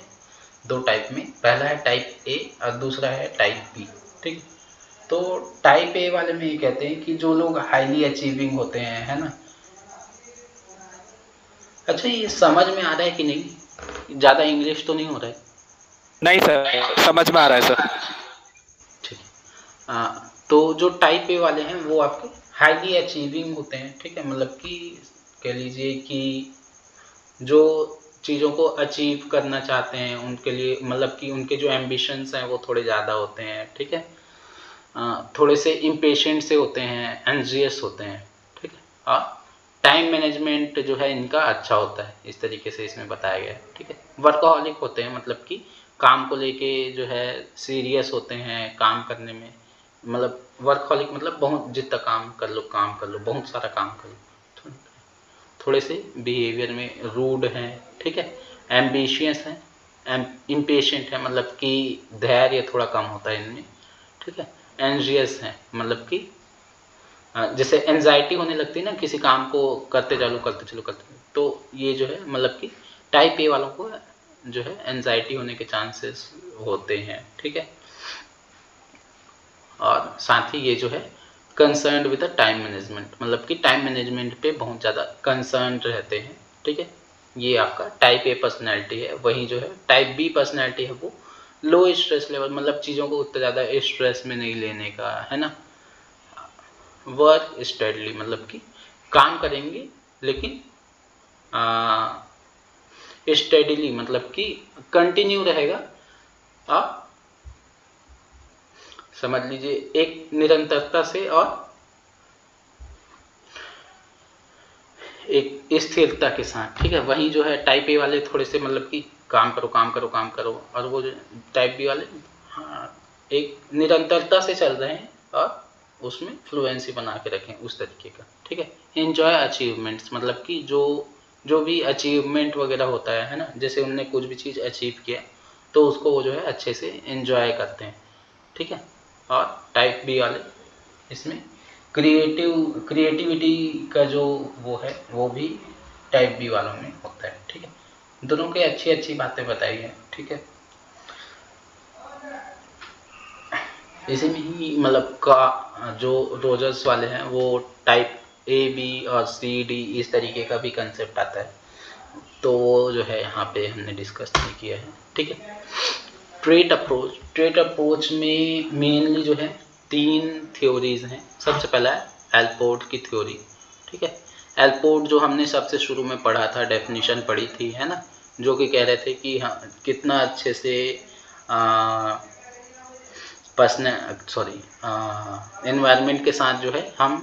दो टाइप में। पहला है टाइप ए और दूसरा है टाइप बी, ठीक। तो टाइप ए वाले में ये कहते हैं कि जो लोग हाईली अचीविंग होते हैं, है ना। अच्छा, ये समझ में आ रहा है कि नहीं, ज़्यादा इंग्लिश तो नहीं हो रहा है? नहीं सर, समझ में आ रहा है सर। ठीक है। तो जो टाइप ए वाले हैं वो आपके हाईली अचीविंग होते हैं, ठीक है। मतलब कि कह लीजिए कि जो चीज़ों को अचीव करना चाहते हैं उनके लिए मतलब कि उनके जो एम्बिशंस हैं वो थोड़े ज़्यादा होते हैं, ठीक है। थोड़े से इम्पेशेंट से होते हैं, एंजियस होते हैं, ठीक है। और टाइम मैनेजमेंट जो है इनका अच्छा होता है, इस तरीके से इसमें बताया गया है, ठीक है। वर्कaholic होते हैं, मतलब कि काम को लेके जो है सीरियस होते हैं काम करने में। मतलब वर्कaholic मतलब बहुत जितना काम कर लो, बहुत सारा काम कर लो। थोड़े से बिहेवियर में रूड हैं, ठीक है। एम्बिशियस हैं, इम्पेशेंट है, मतलब कि धैर्य थोड़ा कम होता है इनमें, ठीक है। एंजियस हैं, मतलब कि जैसे एंजाइटी होने लगती है ना किसी काम को करते चलो, तो ये जो है मतलब कि टाइप ए वालों को जो है एंजाइटी होने के चांसेस होते हैं, ठीक है। और साथ ही ये जो है concern with the time management, मतलब कि टाइम मैनेजमेंट पे बहुत ज़्यादा कंसर्न रहते हैं, ठीक है। ये आपका टाइप ए पर्सनैलिटी है। वहीं जो है टाइप बी पर्सनैलिटी है वो लो स्ट्रेस लेवल, मतलब चीज़ों को उतना ज़्यादा स्ट्रेस में नहीं लेने का, है ना। वर्क स्टडली मतलब कि काम करेंगे लेकिन स्टडीली, मतलब कि कंटिन्यू रहेगा। आप समझ लीजिए एक निरंतरता से और एक स्थिरता के साथ, ठीक है। वहीं जो है टाइप ए वाले थोड़े से मतलब कि काम करो काम करो काम करो, और वो जो टाइप बी वाले हाँ एक निरंतरता से चल रहे हैं और उसमें फ्लुएंसी बना के रखें, उस तरीके का, ठीक है। एंजॉय अचीवमेंट्स, मतलब कि जो जो भी अचीवमेंट वगैरह होता है ना, जैसे उनने कुछ भी चीज़ अचीव किया तो उसको वो जो है अच्छे से एंजॉय करते हैं, ठीक है। और टाइप बी वाले इसमें क्रिएटिविटी का जो वो है वो भी टाइप बी वालों में होता है, ठीक है। दोनों की अच्छी अच्छी बातें बताई हैं, ठीक है। इसी में ही मतलब का जो रोजर्स वाले हैं वो टाइप ए बी और सी डी इस तरीके का भी कंसेप्ट आता है, तो वो जो है यहाँ पे हमने डिस्कस नहीं किया है। ठीक है। ट्रेट अप्रोच में मेनली जो है 3 थ्योरीज हैं। सबसे पहला है एल्पोर्ट की थ्योरी। ठीक है। एल्पोर्ट जो हमने सबसे शुरू में पढ़ा था, डेफिनेशन पढ़ी थी, है ना, जो कि कह रहे थे कि हाँ कितना अच्छे से पर्सनल सॉरी एनवायरनमेंट के साथ जो है हम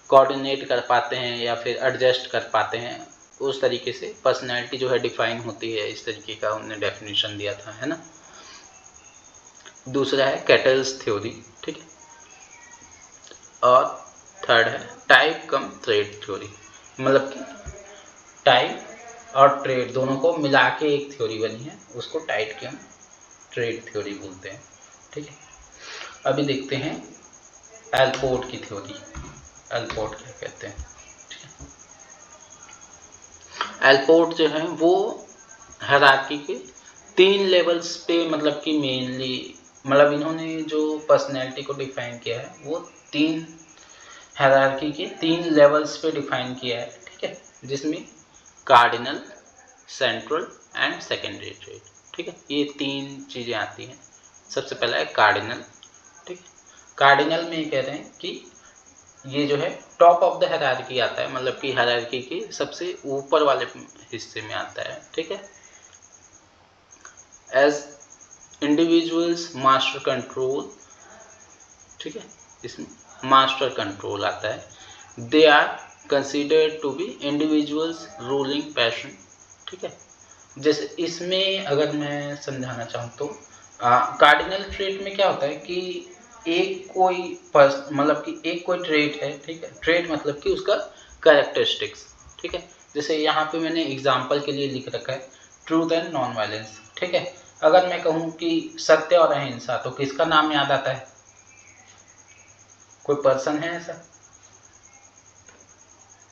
कोऑर्डिनेट कर पाते हैं या फिर एडजस्ट कर पाते हैं, उस तरीके से पर्सनैलिटी जो है डिफाइन होती है, इस तरीके का उन्होंने डेफिनेशन दिया था, है ना। दूसरा है कैटल्स थ्योरी। ठीक है। और थर्ड है टाइप कम ट्रेड थ्योरी, मतलब कि टाइप और ट्रेड दोनों को मिला के एक थ्योरी बनी है, उसको टाइप कम ट्रेड थ्योरी बोलते हैं। ठीक है। अभी देखते हैं एल्पोर्ट की थ्योरी। एल्पोर्ट क्या कहते हैं। एल्पोर्ट जो है वो हायरार्की के 3 लेवल्स पे, मतलब कि मेनली मतलब इन्होंने जो पर्सनैलिटी को डिफाइन किया है वो 3 हायरार्की के 3 लेवल्स पे डिफाइन किया है। ठीक है। जिसमें cardinal, central and secondary trade. ठीक है। ये 3 चीज़ें आती हैं। सबसे पहला है कार्डिनल। ठीक है। कार्डिनल में ये कह रहे हैं कि ये जो है टॉप ऑफ द हायरार्की आता है, मतलब कि हायरार्की के सबसे ऊपर वाले हिस्से में आता है। ठीक है। As individuals master control. ठीक है। इसमें मास्टर कंट्रोल आता है। They are considered to be individuals ruling passion. ठीक है। जैसे इसमें अगर मैं समझाना चाहूँ तो कार्डिनल ट्रेट में क्या होता है कि एक कोई मतलब कि एक कोई ट्रेट है। ठीक है। ट्रेट मतलब कि उसका कैरेक्टरिस्टिक्स। ठीक है। जैसे यहाँ पे मैंने एग्जांपल के लिए लिख रखा है ट्रूथ एंड नॉन वायलेंस। ठीक है। अगर मैं कहूँ कि सत्य और अहिंसा, तो किसका नाम याद आता है? कोई पर्सन है ऐसा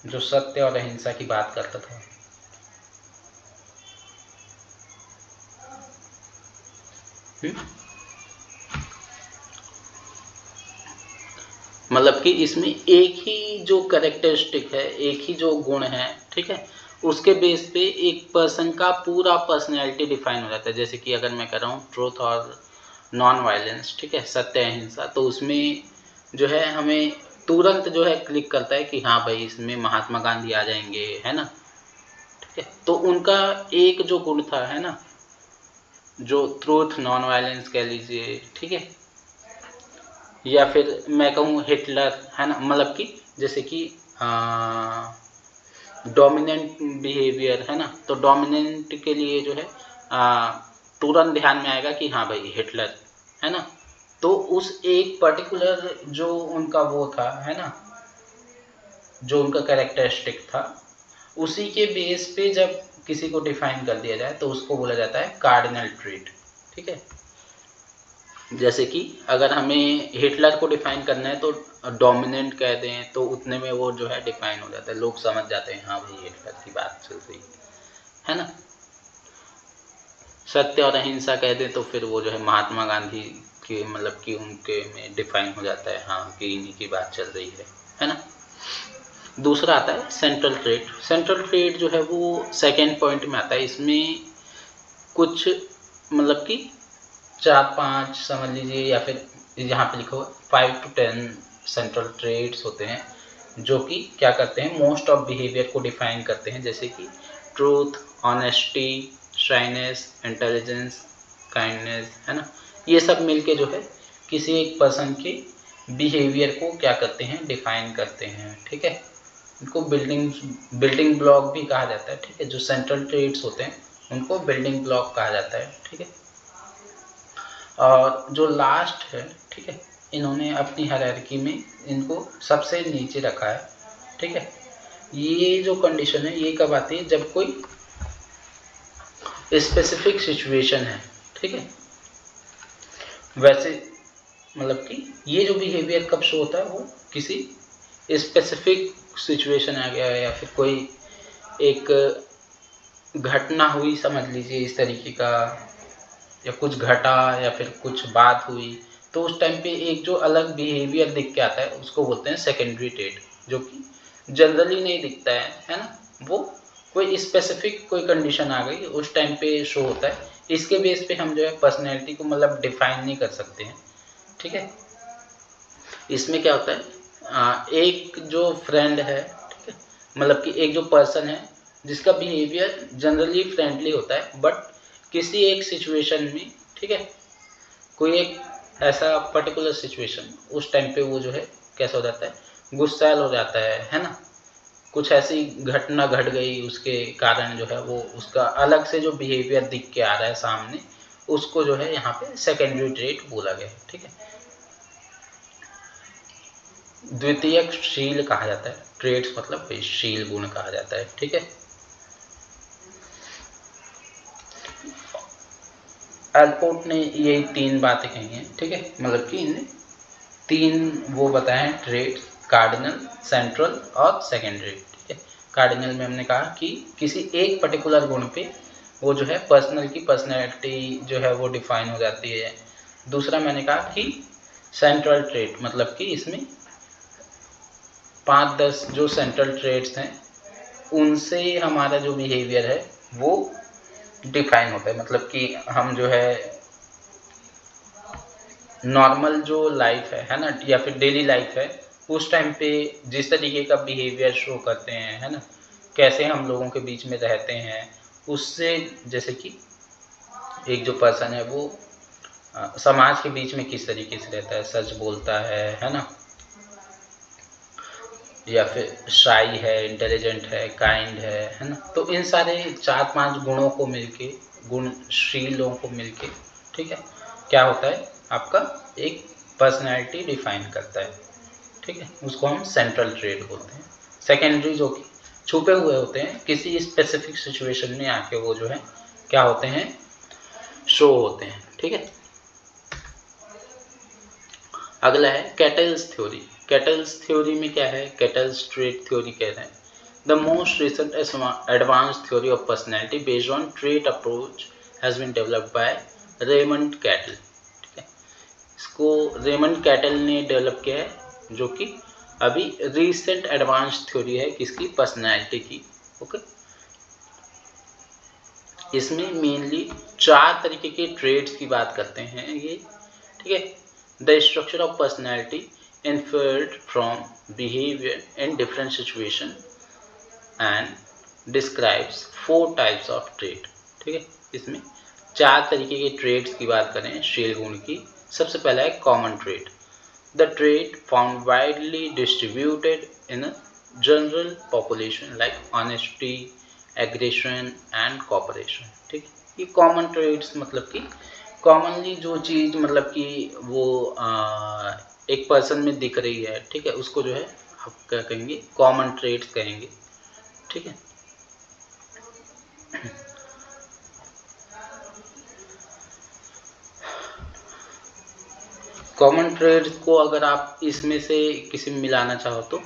जो सत्य और अहिंसा की बात करता था? मतलब कि इसमें एक ही जो कैरेक्टरिस्टिक है, एक ही जो गुण है, ठीक है, उसके बेस पे एक पर्सन का पूरा पर्सनैलिटी डिफाइन हो जाता है। जैसे कि अगर मैं कर रहा हूँ ट्रूथ और नॉन वायलेंस, ठीक है, सत्य अहिंसा, तो उसमें जो है हमें तुरंत जो है क्लिक करता है कि हाँ भाई इसमें महात्मा गांधी आ जाएंगे, है ना। ठीक है। तो उनका एक जो गुण था, है ना, जो ट्रूथ नॉन वायलेंस कह लीजिए, ठीक है, या फिर मैं कहूँ हिटलर, है ना, मतलब कि जैसे कि डोमिनेंट बिहेवियर, है ना, तो डोमिनेंट के लिए जो है तुरंत ध्यान में आएगा कि हाँ भाई हिटलर, है ना। तो उस एक पर्टिकुलर जो उनका वो था, है ना, जो उनका कैरेक्टरिस्टिक था, उसी के बेस पे जब किसी को डिफाइन कर दिया जाए तो उसको बोला जाता है कार्डिनल ट्रेट। ठीक है। जैसे कि अगर हमें हिटलर को डिफाइन करना है तो डोमिनेंट कह दें तो उतने में वो जो है डिफाइन हो जाता है, लोग समझ जाते हैं हाँ भाई हिटलर की बात चल रही है ना। सत्य और अहिंसा कह दें तो फिर वो जो है महात्मा गांधी के, मतलब कि उनके में डिफाइन हो जाता है हाँ कि इन्हीं की बात चल रही है ना। दूसरा आता है सेंट्रल ट्रेट। सेंट्रल ट्रेट जो है वो सेकेंड पॉइंट में आता है। इसमें कुछ मतलब कि 4-5 समझ लीजिए, या फिर यहाँ पे लिखा हुआ 5 to 10 सेंट्रल ट्रेड्स होते हैं, जो कि क्या करते हैं, मोस्ट ऑफ बिहेवियर को डिफाइन करते हैं। जैसे कि truth, honesty, shyness, intelligence, kindness, है ना। ये सब मिलके जो है किसी एक पर्सन के बिहेवियर को क्या करते हैं, डिफाइन करते हैं। ठीक है। इनको बिल्डिंग ब्लॉक भी कहा जाता है। ठीक है। जो सेंट्रल ट्रेड्स होते हैं उनको बिल्डिंग ब्लॉक कहा जाता है। ठीक है। और जो लास्ट है, ठीक है, इन्होंने अपनी हायरार्की में इनको सबसे नीचे रखा है। ठीक है। ये जो कंडीशन है ये कब आती है, जब कोई स्पेसिफिक सिचुएशन है। ठीक है। वैसे मतलब कि ये जो बिहेवियर कब शो होता है, वो किसी स्पेसिफिक सिचुएशन आ गया है या फिर कोई एक घटना हुई समझ लीजिए इस तरीके का, या कुछ घटा या फिर कुछ बात हुई, तो उस टाइम पे एक जो अलग बिहेवियर दिख के आता है उसको बोलते हैं सेकेंडरी ट्रेट, जो कि जनरली नहीं दिखता है ना, वो कोई स्पेसिफिक कोई कंडीशन आ गई उस टाइम पे शो होता है। इसके बेस पे हम जो है पर्सनैलिटी को मतलब डिफाइन नहीं कर सकते हैं, ठीक है। इसमें क्या होता है, एक जो फ्रेंड है, ठीक है, मतलब कि एक जो पर्सन है जिसका बिहेवियर जनरली फ्रेंडली होता है, बट किसी एक सिचुएशन में, ठीक है, कोई एक ऐसा पर्टिकुलर सिचुएशन उस टाइम पे वो जो है कैसा हो जाता है, गुस्सैल हो जाता है ना, कुछ ऐसी घटना घट गई उसके कारण जो है वो उसका अलग से जो बिहेवियर दिख के आ रहा है सामने, उसको जो है यहाँ पे सेकेंडरी ट्रेट बोला गया है, ठीक है। द्वितीयक शील कहा जाता है, ट्रेट्स मतलब शील गुण कहा जाता है, ठीक है। एल्पोर्ट ने यही 3 बातें कही हैं, ठीक है, मतलब कि इनने 3 वो बताए हैं ट्रेट्स, कार्डिनल, सेंट्रल और सेकेंडरी, ठीक है। कार्डिनल में हमने कहा कि किसी एक पर्टिकुलर गुण पे वो जो है पर्सनल की पर्सनैलिटी जो है वो डिफाइन हो जाती है। दूसरा मैंने कहा कि सेंट्रल ट्रेट, मतलब कि इसमें 5-10 जो सेंट्रल ट्रेट्स हैं उनसे हमारा जो बिहेवियर है वो डिफाइन होता है, मतलब कि हम जो है नॉर्मल जो लाइफ है ना, या फिर डेली लाइफ है, उस टाइम पे जिस तरीके का बिहेवियर शो करते हैं, है ना, कैसे हम लोगों के बीच में रहते हैं, उससे जैसे कि एक जो पर्सन है वो समाज के बीच में किस तरीके से रहता है, सच बोलता है ना, या फिर शाई है, इंटेलिजेंट है, काइंड है ना, तो इन सारे 4-5 गुणों को मिलके, गुणशीलों को मिलके, ठीक है, क्या होता है आपका एक पर्सनैलिटी डिफाइन करता है, ठीक है, उसको हम सेंट्रल ट्रेट बोलते हैं। सेकेंडरी जो कि छुपे हुए होते हैं, किसी स्पेसिफिक सिचुएशन में आके वो जो है क्या होते हैं, शो होते हैं, ठीक है। अगला है कैटल्स थ्योरी। कैटल्स थ्योरी में क्या है, कैटल्स ट्रेट थ्योरी कह रहे हैं the most recent advanced theory of personality based on trait approach has been developed by Raymond Cattell, ठीक है। इसको रेमंड कैटल ने डेवलप किया है, जो कि अभी रिसेंट एडवांस थ्योरी है किसकी, पर्सनैलिटी की, ओके। इसमें मेनली 4 तरीके के ट्रेड्स की बात करते हैं ये, ठीक है। The structure of personality inferred from behavior in different situation and describes 4 types of trait, ठीक है। इसमें 4 तरीके के ट्रेड्स की बात करें शील गुण की। सबसे पहला है common trade, the trade found widely distributed in a general population like honesty, aggression and cooperation, ठीक है। ये कॉमन ट्रेड्स मतलब कि कॉमनली जो चीज़ मतलब कि वो एक पर्सन में दिख रही है, ठीक है, उसको जो है आप क्या कहेंगे, कॉमन ट्रेड्स कहेंगे, ठीक है। कॉमन ट्रेड्स को अगर आप इसमें से किसी में मिलाना चाहो तो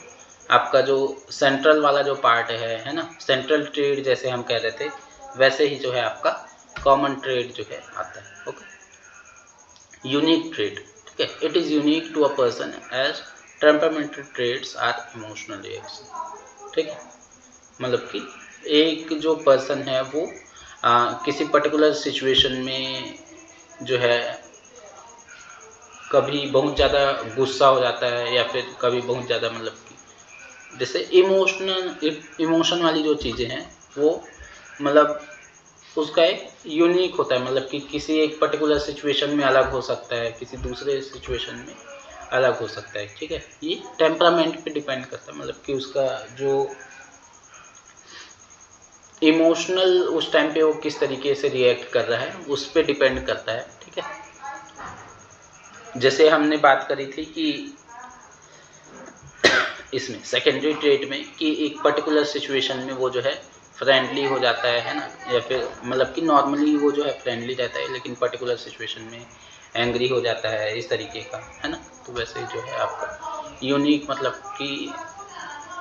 आपका जो सेंट्रल वाला जो पार्ट है ना, सेंट्रल ट्रेड जैसे हम कह रहे थे वैसे ही जो है आपका कॉमन ट्रेड जो है आता है, ओके। यूनिक ट्रेड, ठीक है, it is unique to a person as temperamental traits are emotional reaction, ठीक है। मतलब कि एक जो पर्सन है वो किसी पर्टिकुलर सिचुएशन में जो है कभी बहुत ज़्यादा गुस्सा हो जाता है, या फिर कभी बहुत ज़्यादा मतलब कि जैसे इमोशन वाली जो चीज़ें हैं वो मतलब उसका एक यूनिक होता है, मतलब कि किसी एक पर्टिकुलर सिचुएशन में अलग हो सकता है, किसी दूसरे सिचुएशन में अलग हो सकता है, ठीक है। ये टेम्परामेंट पे डिपेंड करता है, मतलब कि उसका जो इमोशनल उस टाइम पे वो किस तरीके से रिएक्ट कर रहा है उस पर डिपेंड करता है, ठीक है। जैसे हमने बात करी थी कि इसमें सेकेंडरी ट्रेट में कि एक पर्टिकुलर सिचुएशन में वो जो है फ्रेंडली हो जाता है ना, या फिर मतलब कि नॉर्मली वो जो है फ्रेंडली रहता है लेकिन पर्टिकुलर सिचुएशन में एंग्री हो जाता है, इस तरीके का है ना। तो वैसे जो है आपका यूनिक मतलब कि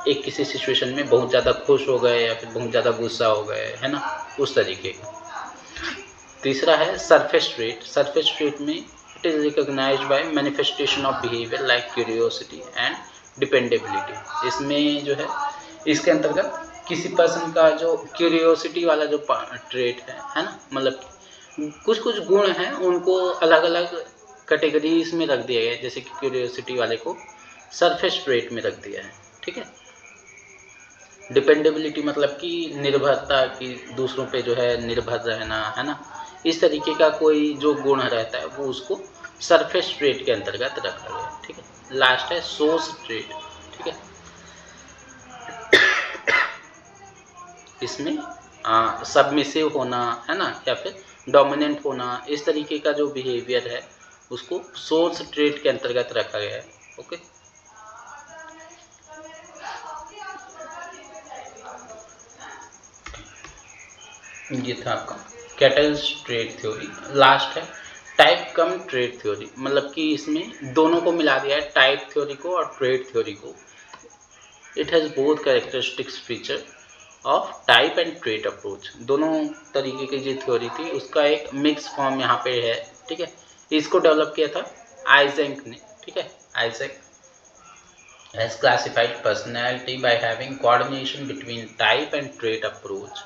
एक किसी सिचुएशन में बहुत ज़्यादा खुश हो गए या फिर बहुत ज़्यादा गुस्सा हो गए, है ना, उस तरीके का। तीसरा है सरफेस ट्रेट। सरफेस ट्रेट में it is recognised by manifestation of behaviour like curiosity and dependability. इसमें जो है इसके अंतर्गत किसी पर्सन का जो क्यूरियोसिटी वाला जो ट्रेट है ना, मतलब कुछ कुछ गुण हैं उनको अलग अलग कैटेगरीज में रख दिया गया है। जैसे कि क्यूरियोसिटी वाले को सरफेस ट्रेट में रख दिया है, ठीक है। डिपेंडेबिलिटी मतलब कि निर्भरता, कि दूसरों पे जो है निर्भर रहना, है ना, इस तरीके का कोई जो गुण रहता है वो उसको सरफेस ट्रेट के अंतर्गत रखा गया है, ठीक है। लास्ट है सोर्स ट्रेट, ठीक है। इसमें सबमिसिव होना, है ना, या फिर डोमिनेंट होना, इस तरीके का जो बिहेवियर है उसको सोर्स ट्रेट के अंतर्गत रखा गया है। ओके, ये था आपका कैटल्स ट्रेट थ्योरी। लास्ट है टाइप कम ट्रेट थ्योरी, मतलब कि इसमें दोनों को मिला दिया है, टाइप थ्योरी को और ट्रेट थ्योरी को। It has both characteristics feature of type and trait approach. दोनों तरीके की जो थ्योरी थी उसका एक मिक्स फॉर्म यहाँ पे है, ठीक है। इसको डेवलप किया था आइजैक ने, ठीक है। Isaac has classified personality by having coordination between type and trait approach।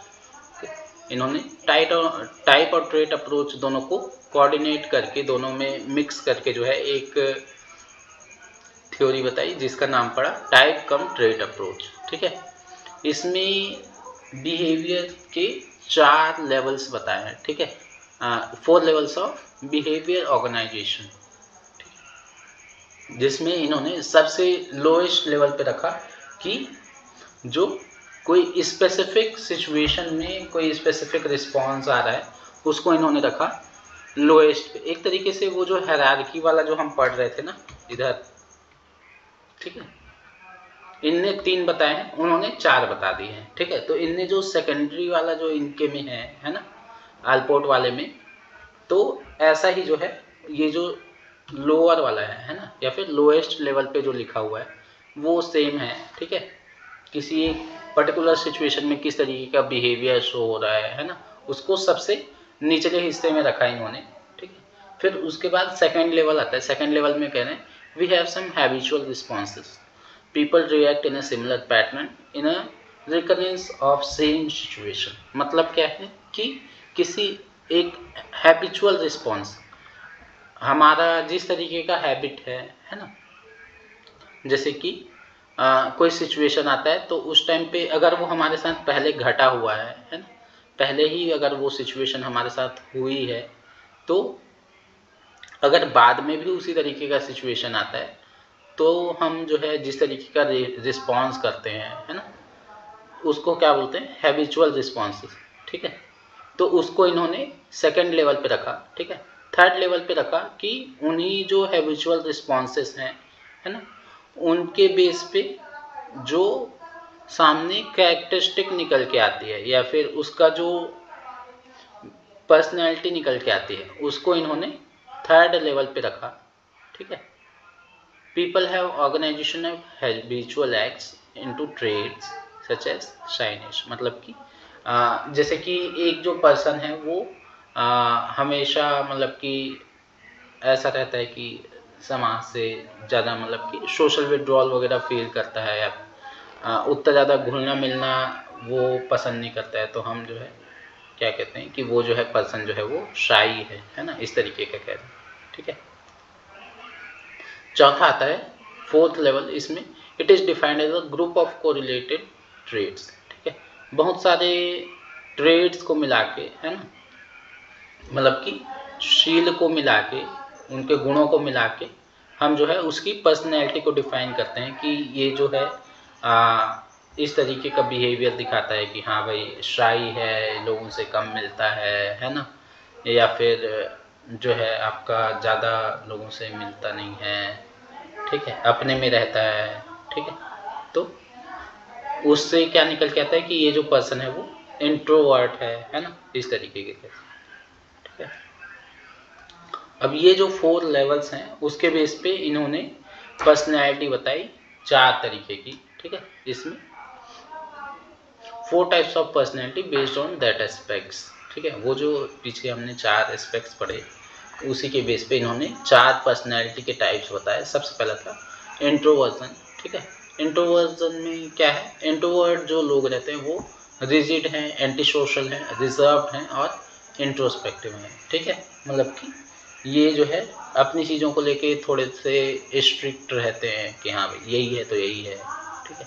इन्होंने टाइप और ट्रेट अप्रोच दोनों को कोऑर्डिनेट करके, दोनों में मिक्स करके जो है एक थ्योरी बताई जिसका नाम पड़ा टाइप कम ट्रेट अप्रोच, ठीक है। इसमें बिहेवियर के 4 लेवल्स बताए हैं, ठीक है। 4 लेवल्स ऑफ बिहेवियर ऑर्गेनाइजेशन, जिसमें इन्होंने सबसे लोएस्ट लेवल पे रखा कि जो कोई स्पेसिफिक सिचुएशन में कोई स्पेसिफिक रिस्पॉन्स आ रहा है उसको इन्होंने रखा लोएस्ट पे। एक तरीके से वो जो हायरार्की वाला जो हम पढ़ रहे थे ना इधर, ठीक है, इनने 3 बताए हैं, उन्होंने 4 बता दिए हैं, ठीक है। तो इनने जो सेकेंडरी वाला जो इनके में है ना, आलपोर्ट वाले में, तो ऐसा ही जो है ये जो लोअर वाला है ना, या फिर लोएस्ट लेवल पे जो लिखा हुआ है वो सेम है, ठीक है। किसी एक पर्टिकुलर सिचुएशन में किस तरीके का बिहेवियर शो हो रहा है ना, उसको सबसे निचले हिस्से में रखा इन्होंने, ठीक है। फिर उसके बाद सेकेंड लेवल आता है। सेकेंड लेवल में कह रहे हैं we have some habitual responses, people react in a similar pattern in a recurrence of same situation. मतलब क्या है कि किसी एक हैबिचुअल रिस्पॉन्स, हमारा जिस तरीके का हैबिट है ना, जैसे कि कोई सिचुएशन आता है तो उस टाइम पे अगर वो हमारे साथ पहले घटा हुआ है ना, पहले ही अगर वो सिचुएशन हमारे साथ हुई है, तो अगर बाद में भी उसी तरीके का सिचुएशन आता है तो हम जो है जिस तरीके का रिस्पॉन्स करते हैं, है ना, उसको क्या बोलते हैं, हैबिचुअल रिस्पॉन्सेस, ठीक है। तो उसको इन्होंने सेकंड लेवल पे रखा, ठीक है। थर्ड लेवल पे रखा कि उन्हीं जो हैबिचुअल रिस्पॉन्सेस हैं, है ना, उनके बेस पे जो सामने कैरेक्टरिस्टिक निकल के आती है या फिर उसका जो पर्सनैलिटी निकल के आती है उसको इन्होंने थर्ड लेवल पे रखा, ठीक है। People have organisation of habitual acts into traits such as shyness. मतलब कि जैसे कि एक जो पर्सन है वो हमेशा मतलब कि ऐसा रहता है कि समाज से ज़्यादा मतलब कि सोशल विड्रॉल वगैरह फील करता है, या उतना ज़्यादा घुलना मिलना वो पसंद नहीं करता है, तो हम जो है क्या कहते हैं कि वो जो है पर्सन जो है वो शाई है ना, इस तरीके का कह रहे हैं, ठीक है। चौथा आता है फोर्थ लेवल। इसमें it is defined as a group of correlated traits, ठीक है। बहुत सारे ट्रेड्स को मिला के, है ना, मतलब कि शील को मिला के, उनके गुणों को मिला के हम जो है उसकी पर्सनैलिटी को डिफाइन करते हैं कि ये जो है इस तरीके का बिहेवियर दिखाता है कि हाँ भाई शाई है, लोगों से कम मिलता है ना, या फिर जो है आपका ज़्यादा लोगों से मिलता नहीं है, ठीक है, अपने में रहता है, ठीक है। तो उससे क्या निकल के आता है कि ये जो पर्सन है वो इंट्रोवर्ट है ना, इस तरीके के केस, ठीक है। अब ये जो 4 लेवल्स हैं उसके बेस पे इन्होंने पर्सनैलिटी बताई 4 तरीके की, ठीक है। इसमें 4 types of personality based on that aspects, ठीक है। वो जो पीछे हमने 4 एस्पेक्ट्स पढ़े उसी के बेस पे इन्होंने 4 पर्सनैलिटी के टाइप्स बताए। सबसे पहला था इंट्रोवर्जन, ठीक है। इंट्रोवर्जन में क्या है, इंट्रोवर्ट जो लोग रहते हैं वो रिजिड हैं, एंटी सोशल हैं, रिजर्व्ड हैं और इंट्रोस्पेक्टिव हैं, ठीक है। मतलब कि ये जो है अपनी चीज़ों को लेके थोड़े से स्ट्रिक्ट रहते हैं कि हाँ भाई यही है तो यही है, ठीक है।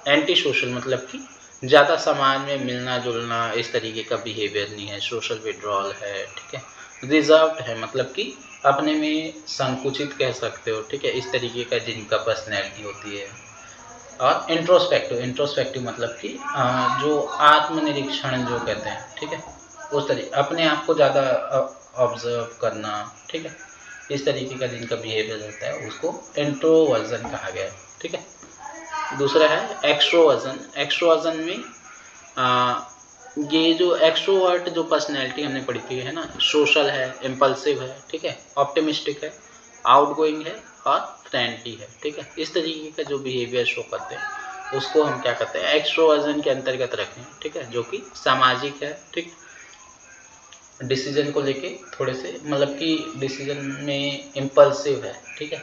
एंटी सोशल मतलब कि ज़्यादा समाज में मिलना जुलना इस तरीके का बिहेवियर नहीं है, सोशल विड्रॉल है, ठीक है। रिजर्व्ड है मतलब कि अपने में संकुचित कह सकते हो, ठीक है, इस तरीके का जिनका पर्सनैलिटी होती है। और इंट्रोस्पेक्टिव मतलब कि जो आत्मनिरीक्षण जो कहते हैं, ठीक है, उस तरीके अपने आप को ज़्यादा ऑब्जर्व करना, ठीक है, इस तरीके का जिनका बिहेवियर होता है उसको इंट्रोवर्जन कहा गया है, ठीक है। दूसरा है एक्सट्रोवर्जन। एक्सट्रोवर्जन में ये जो एक्सट्रोवर्ट जो पर्सनैलिटी हमने पढ़ी थी है ना, सोशल है, इम्पल्सिव है, ठीक है, ऑप्टिमिस्टिक है, आउटगोइंग है और फ्रेंडली है, ठीक है। इस तरीके का जो बिहेवियर शो करते हैं उसको हम क्या कहते हैं, एक्सट्रोवर्जन के अंतर्गत रखें, ठीक है, जो कि सामाजिक है, ठीक, डिसीजन को लेके थोड़े से मतलब कि डिसीजन में इम्पल्सिव है, ठीक है,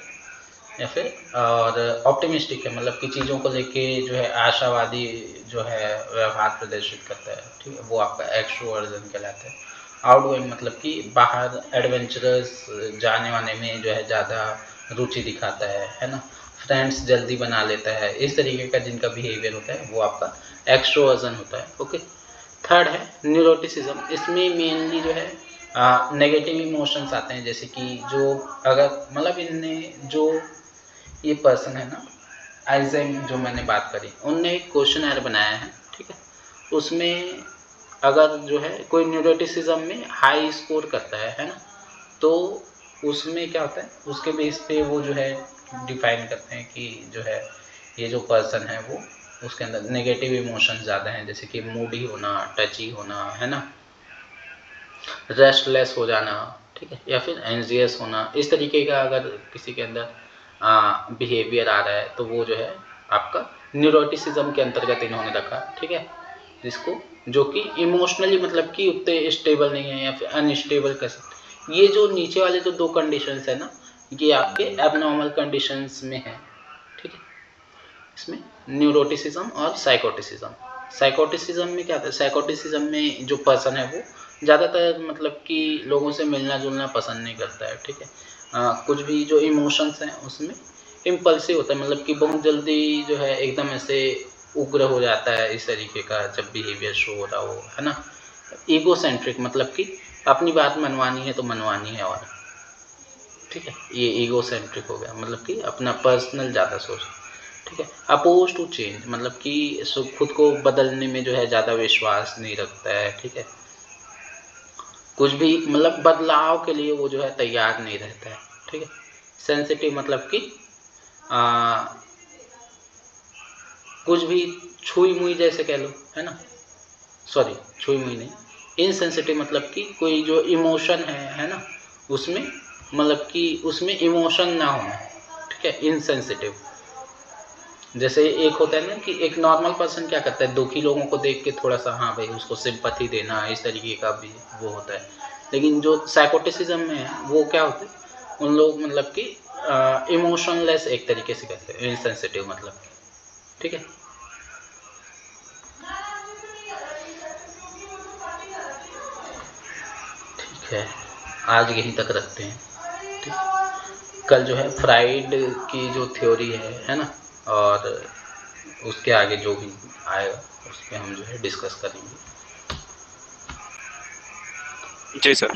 या फिर और ऑप्टिमिस्टिक है मतलब कि चीज़ों को लेके जो है आशावादी जो है व्यवहार प्रदर्शित करता है, ठीक है, वो आपका एक्सट्रोवर्जन कहलाता है। आउटगोइंग मतलब कि बाहर एडवेंचरस जाने वाने में जो है ज़्यादा रुचि दिखाता है ना, फ्रेंड्स जल्दी बना लेता है, इस तरीके का जिनका बिहेवियर होता है वो आपका एक्सट्रोवर्जन होता है, ओके। थर्ड है न्यूरोटिसिज्म। इसमें मेनली जो है नेगेटिव इमोशंस आते हैं, जैसे कि जो अगर मतलब इनने जो ये पर्सन है ना, आइजैक जो मैंने बात करी, उनने एक क्वेश्चनर बनाया है, ठीक है, उसमें अगर जो है कोई न्यूरोटिसिज्म में हाई स्कोर करता है ना, तो उसमें क्या होता है, उसके बेस पे वो जो है डिफाइन करते हैं कि जो है ये जो पर्सन है वो उसके अंदर नेगेटिव इमोशंस ज़्यादा हैं, जैसे कि मूडी होना, टची होना, है ना, रेस्टलेस हो जाना, ठीक है, या फिर एंजियस होना, इस तरीके का अगर किसी के अंदर बिहेवियर आ रहा है तो वो जो है आपका न्यूरोटिसिज्म के अंतर्गत इन्होंने रखा, ठीक है, जिसको जो कि इमोशनली मतलब कि उतने स्टेबल नहीं है या फिर अनस्टेबल कर सकते। ये जो नीचे वाले जो दो कंडीशंस है ना, ये आपके एबनॉर्मल कंडीशंस में है, ठीक है, इसमें न्यूरोटिसिज्म और साइकोटिसिज्म। साइकोटिसिज्म में क्या होता है, साइकोटिसिज्म में जो पर्सन है वो ज़्यादातर मतलब कि लोगों से मिलना जुलना पसंद नहीं करता है, ठीक है। कुछ भी जो इमोशंस हैं उसमें इम्पल्सिव होता है, मतलब कि बहुत जल्दी जो है एकदम ऐसे उग्र हो जाता है, इस तरीके का जब बिहेवियर शो हो रहा हो, है ना। ईगो सेंट्रिक मतलब कि अपनी बात मनवानी है तो मनवानी है, और ठीक है, ये ईगो सेंट्रिक हो गया, मतलब कि अपना पर्सनल ज़्यादा सोच, ठीक है। अपोज टू चेंज मतलब कि खुद को बदलने में जो है ज़्यादा विश्वास नहीं रखता है, ठीक है, कुछ भी मतलब बदलाव के लिए वो जो है तैयार नहीं रहता है, ठीक है। सेंसिटिव मतलब कि कुछ भी छुई मुई जैसे कह लो, है ना, सॉरी छुई मुई नहीं, इनसेंसिटिव मतलब कि कोई जो इमोशन है ना, उसमें मतलब कि उसमें इमोशन ना होना, ठीक है, इनसेंसिटिव। जैसे एक होता है ना कि एक नॉर्मल पर्सन क्या करता है, दुखी लोगों को देख के थोड़ा सा हाँ भाई उसको सिंपैथी देना, इस तरीके का भी वो होता है। लेकिन जो साइकोटिसिज्म में है वो क्या होता है, उन लोग मतलब कि इमोशनलेस एक तरीके से कहते हैं, इनसेंसिटिव मतलब, ठीक है। ठीक है, आज यहीं तक रखते हैं, ठीक। कल जो है फ्राइड की जो थ्योरी है ना, और उसके आगे जो भी आएगा उस पर हम जो है डिस्कस करेंगे। जी सर।